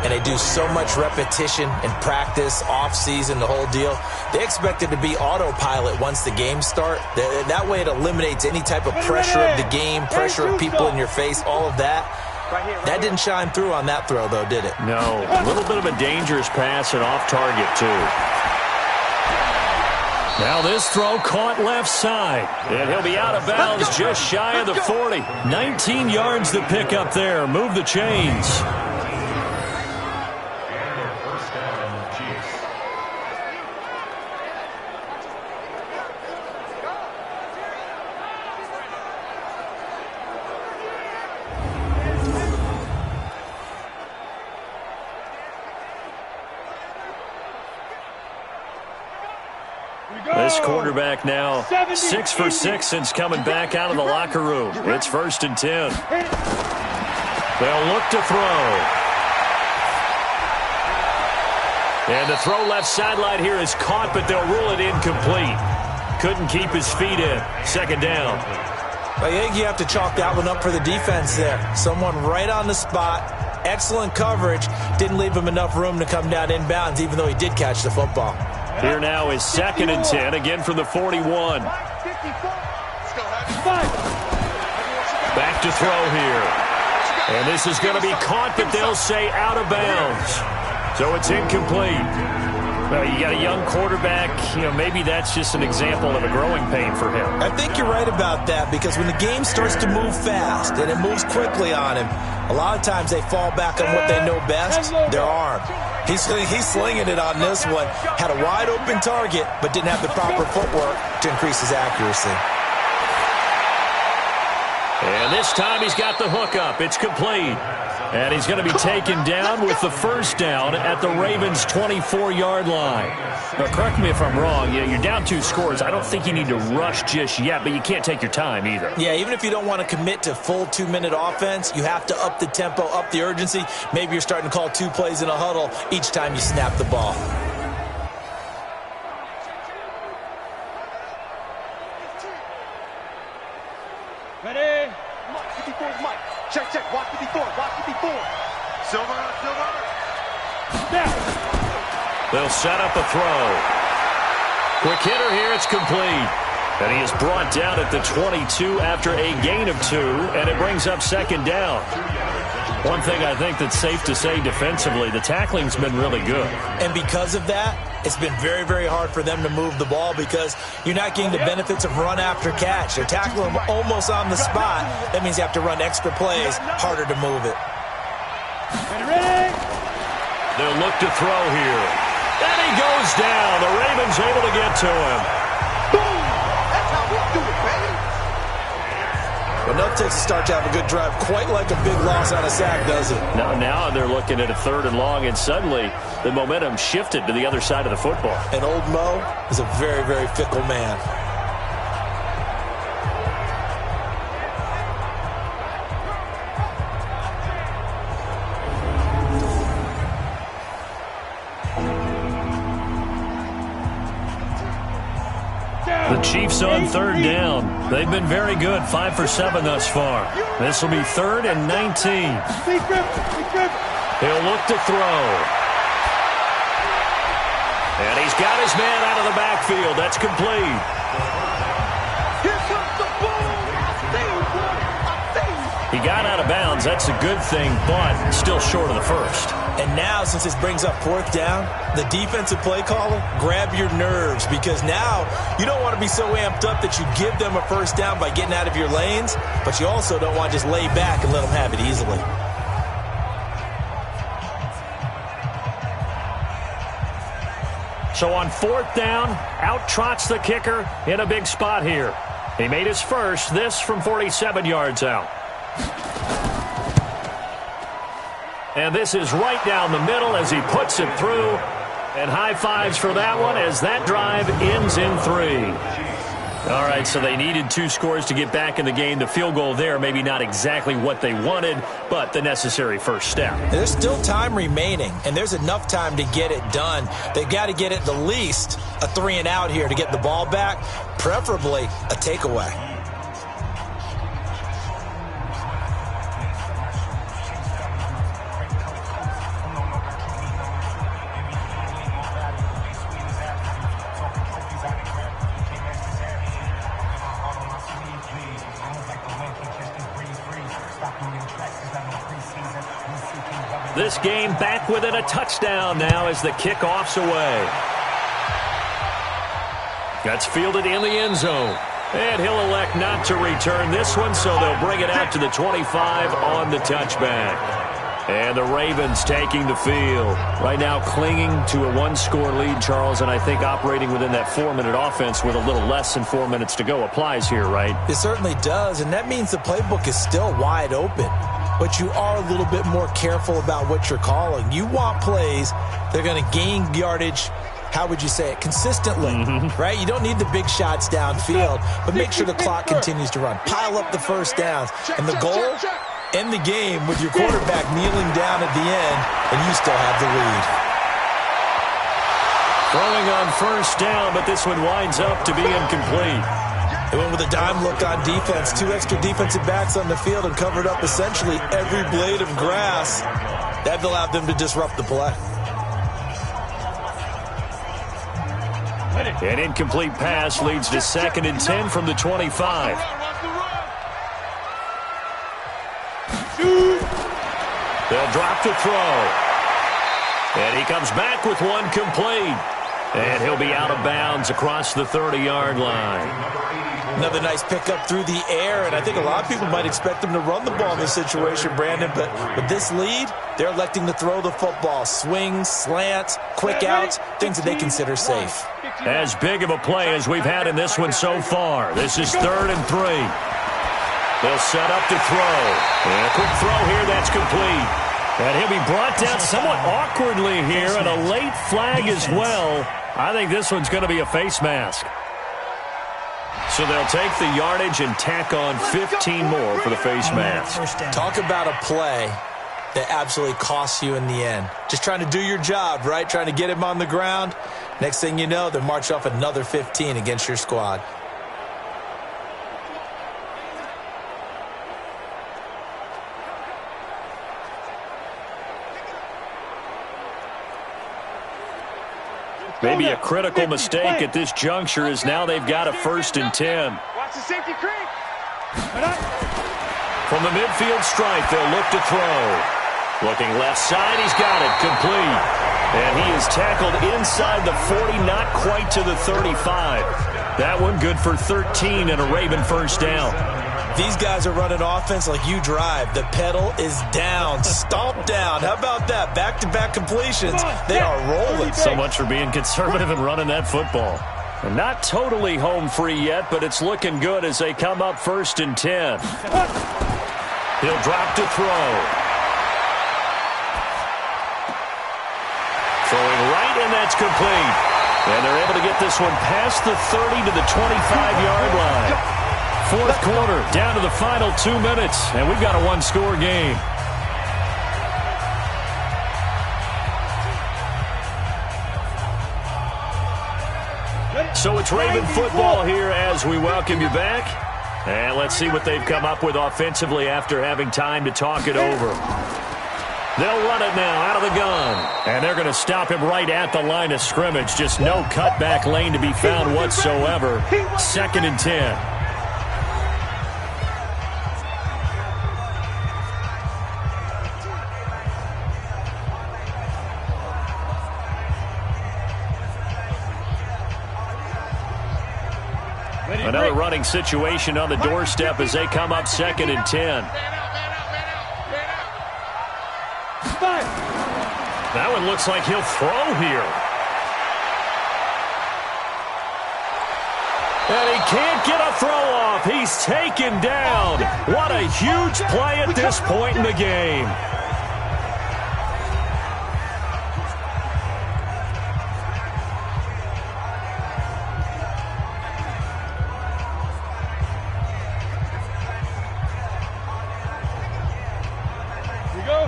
S3: and they do so much repetition and practice, off-season, the whole deal. They expect it to be autopilot once the games start. That way it eliminates any type of pressure of the game, pressure of people in your face, all of that. That didn't shine through on that throw, though, did it?
S2: No. A little bit of a dangerous pass and off target, too. Now this throw caught left side. And he'll be out of bounds just shy of the 40. 19 yards to pick up there. Move the chains. This quarterback now 6 for 6 since coming back out of the locker room. It's 1st and 10. They'll look to throw. And the throw left sideline here is caught, but they'll rule it incomplete. Couldn't keep his feet in. 2nd down.
S3: I think you have to chalk that one up for the defense there. Someone right on the spot. Excellent coverage. Didn't leave him enough room to come down inbounds, even though he did catch the football.
S2: Here now is 2nd and 10, again from the 41. Back to throw here. And this is going to be caught, but they'll say out of bounds. So it's incomplete. Well, you got a young quarterback, maybe that's just an example of a growing pain for him.
S3: I think you're right about that, because when the game starts to move fast and it moves quickly on him, a lot of times they fall back on what they know best, their arm. He's slinging it on this one. Had a wide open target, but didn't have the proper footwork to increase his accuracy.
S2: And this time he's got the hook up. It's complete. And he's going to be taken down with the 1st down at the Ravens' 24-yard line. Now, correct me if I'm wrong. You're down 2 scores. I don't think you need to rush just yet, but you can't take your time either.
S3: Yeah, even if you don't want to commit to full 2-minute offense, you have to up the tempo, up the urgency. Maybe you're starting to call 2 plays in a huddle each time you snap the ball.
S4: Ready?
S5: Mike, 54 is Mike. Check, check. Watch 54. Watch 54. Silver.
S4: Now.
S2: They'll set up a throw. Quick hitter here. It's complete. And he is brought down at the 22 after a gain of 2, and it brings up 2nd down. One thing I think that's safe to say defensively, the tackling's been really good.
S3: And because of that, it's been very, very hard for them to move the ball, because you're not getting the benefits of run after catch. They're tackling them almost on the spot. That means you have to run extra plays, harder to move it.
S4: Ready?
S2: They'll look to throw here. And he goes down. The Ravens able to get to him.
S5: Boom! That's how we do it, baby.
S3: But that takes a start to have a good drive. Quite like a big loss on a sack, does it?
S2: Now they're looking at a 3rd and long, and suddenly the momentum shifted to the other side of the football.
S3: And old Mo is a very, very fickle man.
S2: Chiefs on third down. They've been very good, 5 for 7 thus far. This will be 3rd and 19. He'll look to throw. And he's got his man out of the backfield. That's complete.
S5: Here comes the ball.
S2: He got out of bounds. That's a good thing, but still short of the first.
S3: And now, since this brings up 4th down, the defensive play caller, grab your nerves, because now you don't want to be so amped up that you give them a first down by getting out of your lanes, but you also don't want to just lay back and let them have it easily.
S2: So on 4th down, out trots the kicker in a big spot here. He made his first, this from 47 yards out. And this is right down the middle as he puts it through. And high fives for that one as that drive ends in 3. All right, so they needed 2 scores to get back in the game. The field goal there, maybe not exactly what they wanted, but the necessary first step.
S3: There's still time remaining, and there's enough time to get it done. They've got to get at the least a 3 and out here to get the ball back, preferably a takeaway.
S2: This game back within a touchdown now as the kickoff's away. That's fielded in the end zone. And he'll elect not to return this one, so they'll bring it out to the 25 on the touchback. And the Ravens taking the field. Right now clinging to a 1-score lead, Charles, and I think operating within that 4-minute offense with a little less than 4 minutes to go applies here, right?
S3: It certainly does, and that means the playbook is still wide open. But you are a little bit more careful about what you're calling. You want plays that are going to gain yardage, how would you say it, consistently, right? You don't need the big shots downfield, but make sure the clock continues to run. Pile up the first downs. And the goal, end the game with your quarterback kneeling down at the end, and you still have the lead.
S2: Throwing on first down, but this one winds up to be incomplete.
S3: They went with a dime look on defense. 2 extra defensive backs on the field and covered up essentially every blade of grass. That allowed them to disrupt the play.
S2: An incomplete pass leads to 2nd and 10 from the 25. They'll drop to throw. And he comes back with one complete. And he'll be out of bounds across the 30-yard line.
S3: Another nice pickup through the air, and I think a lot of people might expect him to run the ball in this situation, Brandon, but with this lead, they're electing to throw the football. Swings, slants, quick outs, things that they consider safe.
S2: As big of a play as we've had in this one so far. This is 3rd and 3. They'll set up to throw. And a quick throw here, that's complete. And he'll be brought down somewhat awkwardly here, and a late flag as well. I think this one's going to be a face mask. So they'll take the yardage and tack on 15 more for the face mask.
S3: Talk about a play that absolutely costs you in the end. Just trying to do your job, right? Trying to get him on the ground. Next thing you know, they'll march off another 15 against your squad.
S2: Maybe a critical mistake at this juncture is now they've got a 1st and 10.
S5: Watch the safety crank.
S2: From the midfield stripe, they'll look to throw. Looking left side, he's got it, complete. And he is tackled inside the 40, not quite to the 35. That one good for 13 and a Raven first down.
S3: These guys are running offense like you drive. The pedal is down, stomped down. How about that? Back-to-back completions. They are rolling.
S2: So much for being conservative and running that football. And not totally home free yet, but it's looking good as they come up 1st and 10. He'll drop to throw. Throwing right, and that's complete. And they're able to get this one past the 30 to the 25-yard line. 4th quarter, down to the final 2 minutes, and we've got a 1-score game. So it's Raven football here as we welcome you back. And let's see what they've come up with offensively after having time to talk it over. They'll run it now out of the gun. And they're going to stop him right at the line of scrimmage. Just no cutback lane to be found whatsoever. 2nd and 10. Another running situation on the doorstep as they come up 2nd and 10. That one looks like he'll throw here. And he can't get a throw off. He's taken down. What a huge play at this point in the game.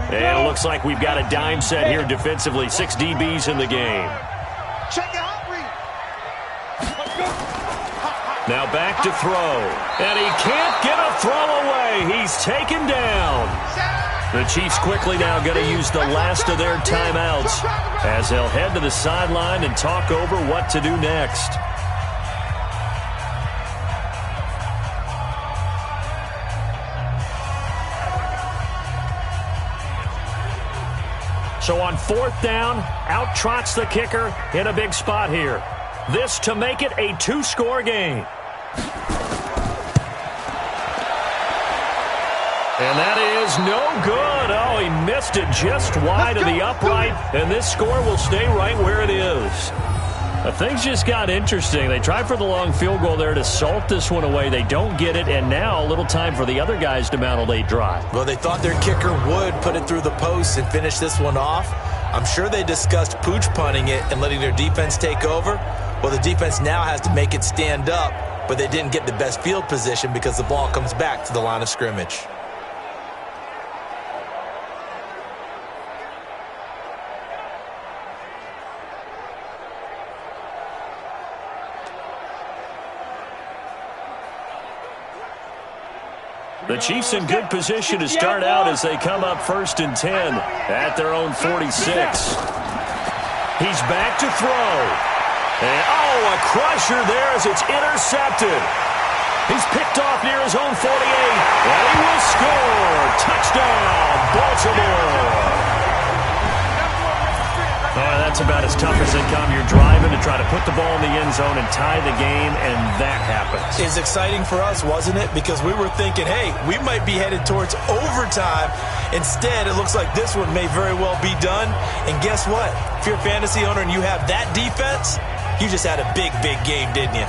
S2: And it looks like we've got a dime set here defensively. 6 DBs in the game. Now back to throw. And he can't get a throw away. He's taken down. The Chiefs quickly now going to use the last of their timeouts as they'll head to the sideline and talk over what to do next. So on 4th down, out trots the kicker in a big spot here. This to make it a 2-score game. And that is no good. Oh, he missed it just wide of the upright, and this score will stay right where it is. Things just got interesting. They tried for the long field goal there to salt this one away. They don't get it, and now a little time for the other guys to mount a late drive.
S3: Well, they thought their kicker would put it through the post and finish this one off. I'm sure they discussed pooch punting it and letting their defense take over. Well, the defense now has to make it stand up, but they didn't get the best field position because the ball comes back to the line of scrimmage.
S2: The Chiefs in good position to start out as they come up 1st and 10 at their own 46. He's back to throw. And, a crusher there as it's intercepted. He's picked off near his own 48. And he will score. Touchdown, Baltimore. That's about as tough as they come. You're driving to try to put the ball in the end zone and tie the game, and that happens.
S3: It's exciting for us, wasn't it? Because we were thinking, hey, we might be headed towards overtime. Instead, it looks like this one may very well be done. And guess what? If you're a fantasy owner and you have that defense, you just had a big, big game, didn't you?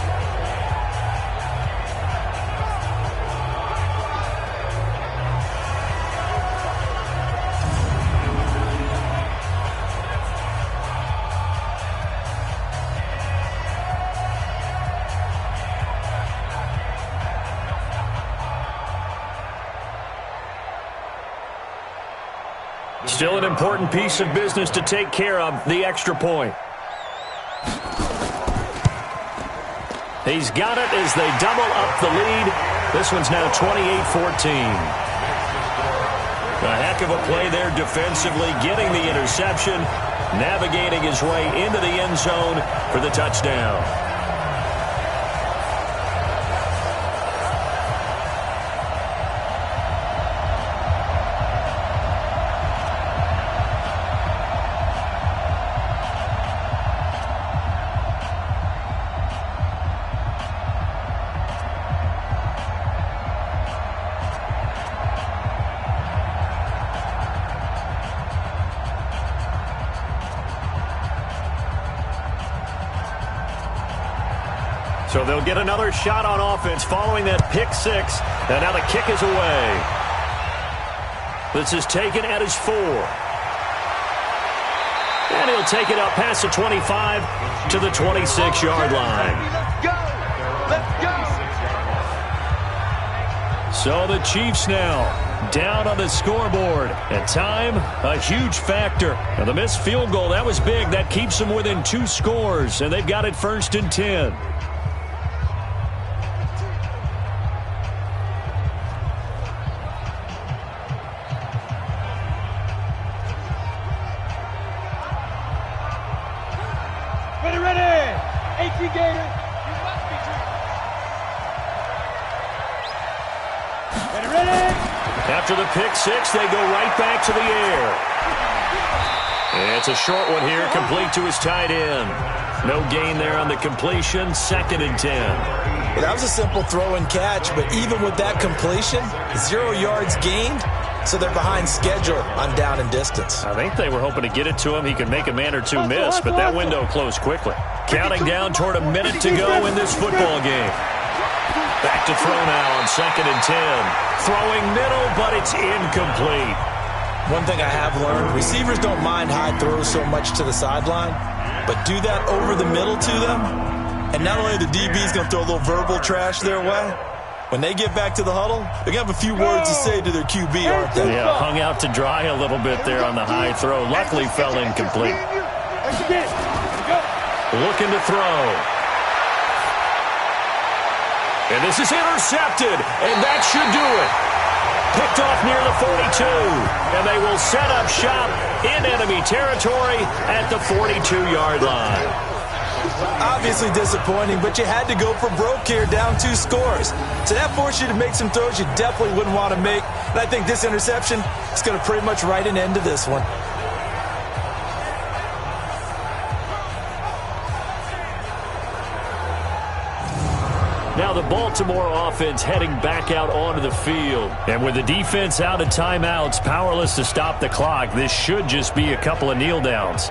S2: Still an important piece of business to take care of, the extra point. He's got it as they double up the lead. This one's now 28-14. A heck of a play there defensively, getting the interception, navigating his way into the end zone for the touchdown. So they'll get another shot on offense following that pick six. And now the kick is away. This is taken at his 4. And he'll take it up past the 25 to the 26-yard line.
S5: Let's go!
S2: So the Chiefs now down on the scoreboard. And time, a huge factor. Now, the missed field goal, that was big. That keeps them within 2 scores, and they've got it 1st and 10.
S4: Ready. 18 Gator. Ready.
S2: After the pick six, they go right back to the air. And it's a short one here, complete to his tight end. No gain there on the completion, 2nd and 10.
S3: Well, that was a simple throw and catch, but even with that completion, 0 yards gained, so they're behind schedule on down and distance.
S7: I think they were hoping to get it to him. He could make a man or two miss, but that window closed quickly.
S2: Counting down toward a minute to go in this football game. Back to throw now on 2nd and 10. Throwing middle, but it's incomplete.
S3: One thing I have learned, receivers don't mind high throws so much to the sideline, but do that over the middle to them, and not only the DB's going to throw a little verbal trash their way, when they get back to the huddle, they're going to have a few words to say to their QB, aren't they?
S7: Yeah, hung out to dry a little bit there on the high throw. Luckily fell incomplete.
S2: Looking to throw. And this is intercepted, and that should do it. Picked off near the 42, and they will set up shop in enemy territory at the 42-yard line.
S3: Obviously disappointing, but you had to go for broke here, down 2 scores. So that forced you to make some throws you definitely wouldn't want to make. And I think this interception is going to pretty much write an end to this one.
S2: Now the Baltimore offense heading back out onto the field. And with the defense out of timeouts, powerless to stop the clock, this should just be a couple of kneel downs.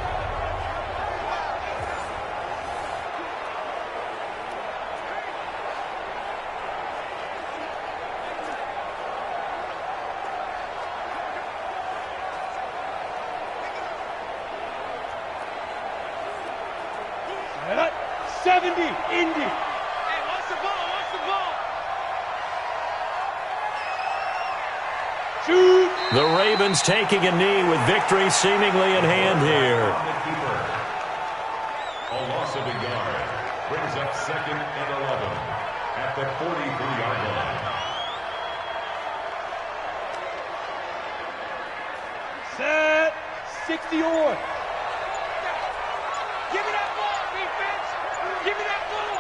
S2: The Ravens taking a knee with victory seemingly in hand here.
S6: A loss of a yard brings up 2nd and 11 at the 43-yard line.
S4: Set. 60 on.
S5: Give me that ball, defense. Give me that ball.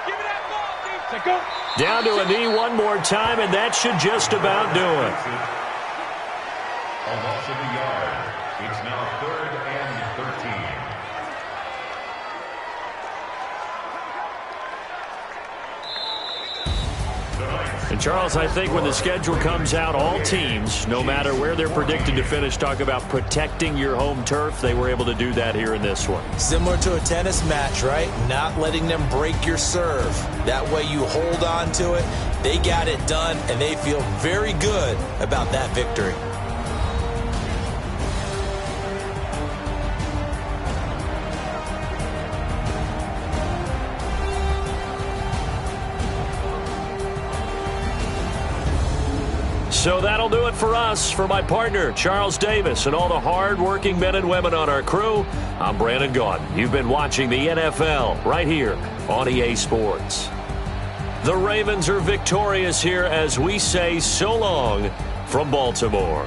S5: Give me that ball, defense.
S4: Go.
S2: Down to a knee one more time, and that should just about do it.
S6: A loss of a yard. It's now 3rd and 13.
S2: And Charles, I think when the schedule comes out, all teams, no matter where they're predicted to finish, talk about protecting your home turf. They were able to do that here in this one.
S3: Similar to a tennis match, right? Not letting them break your serve. That way you hold on to it. They got it done, and they feel very good about that victory.
S2: So that'll do it for us. For my partner, Charles Davis, and all the hard-working men and women on our crew, I'm Brandon Gaudin. You've been watching the NFL right here on EA Sports. The Ravens are victorious here as we say so long from Baltimore.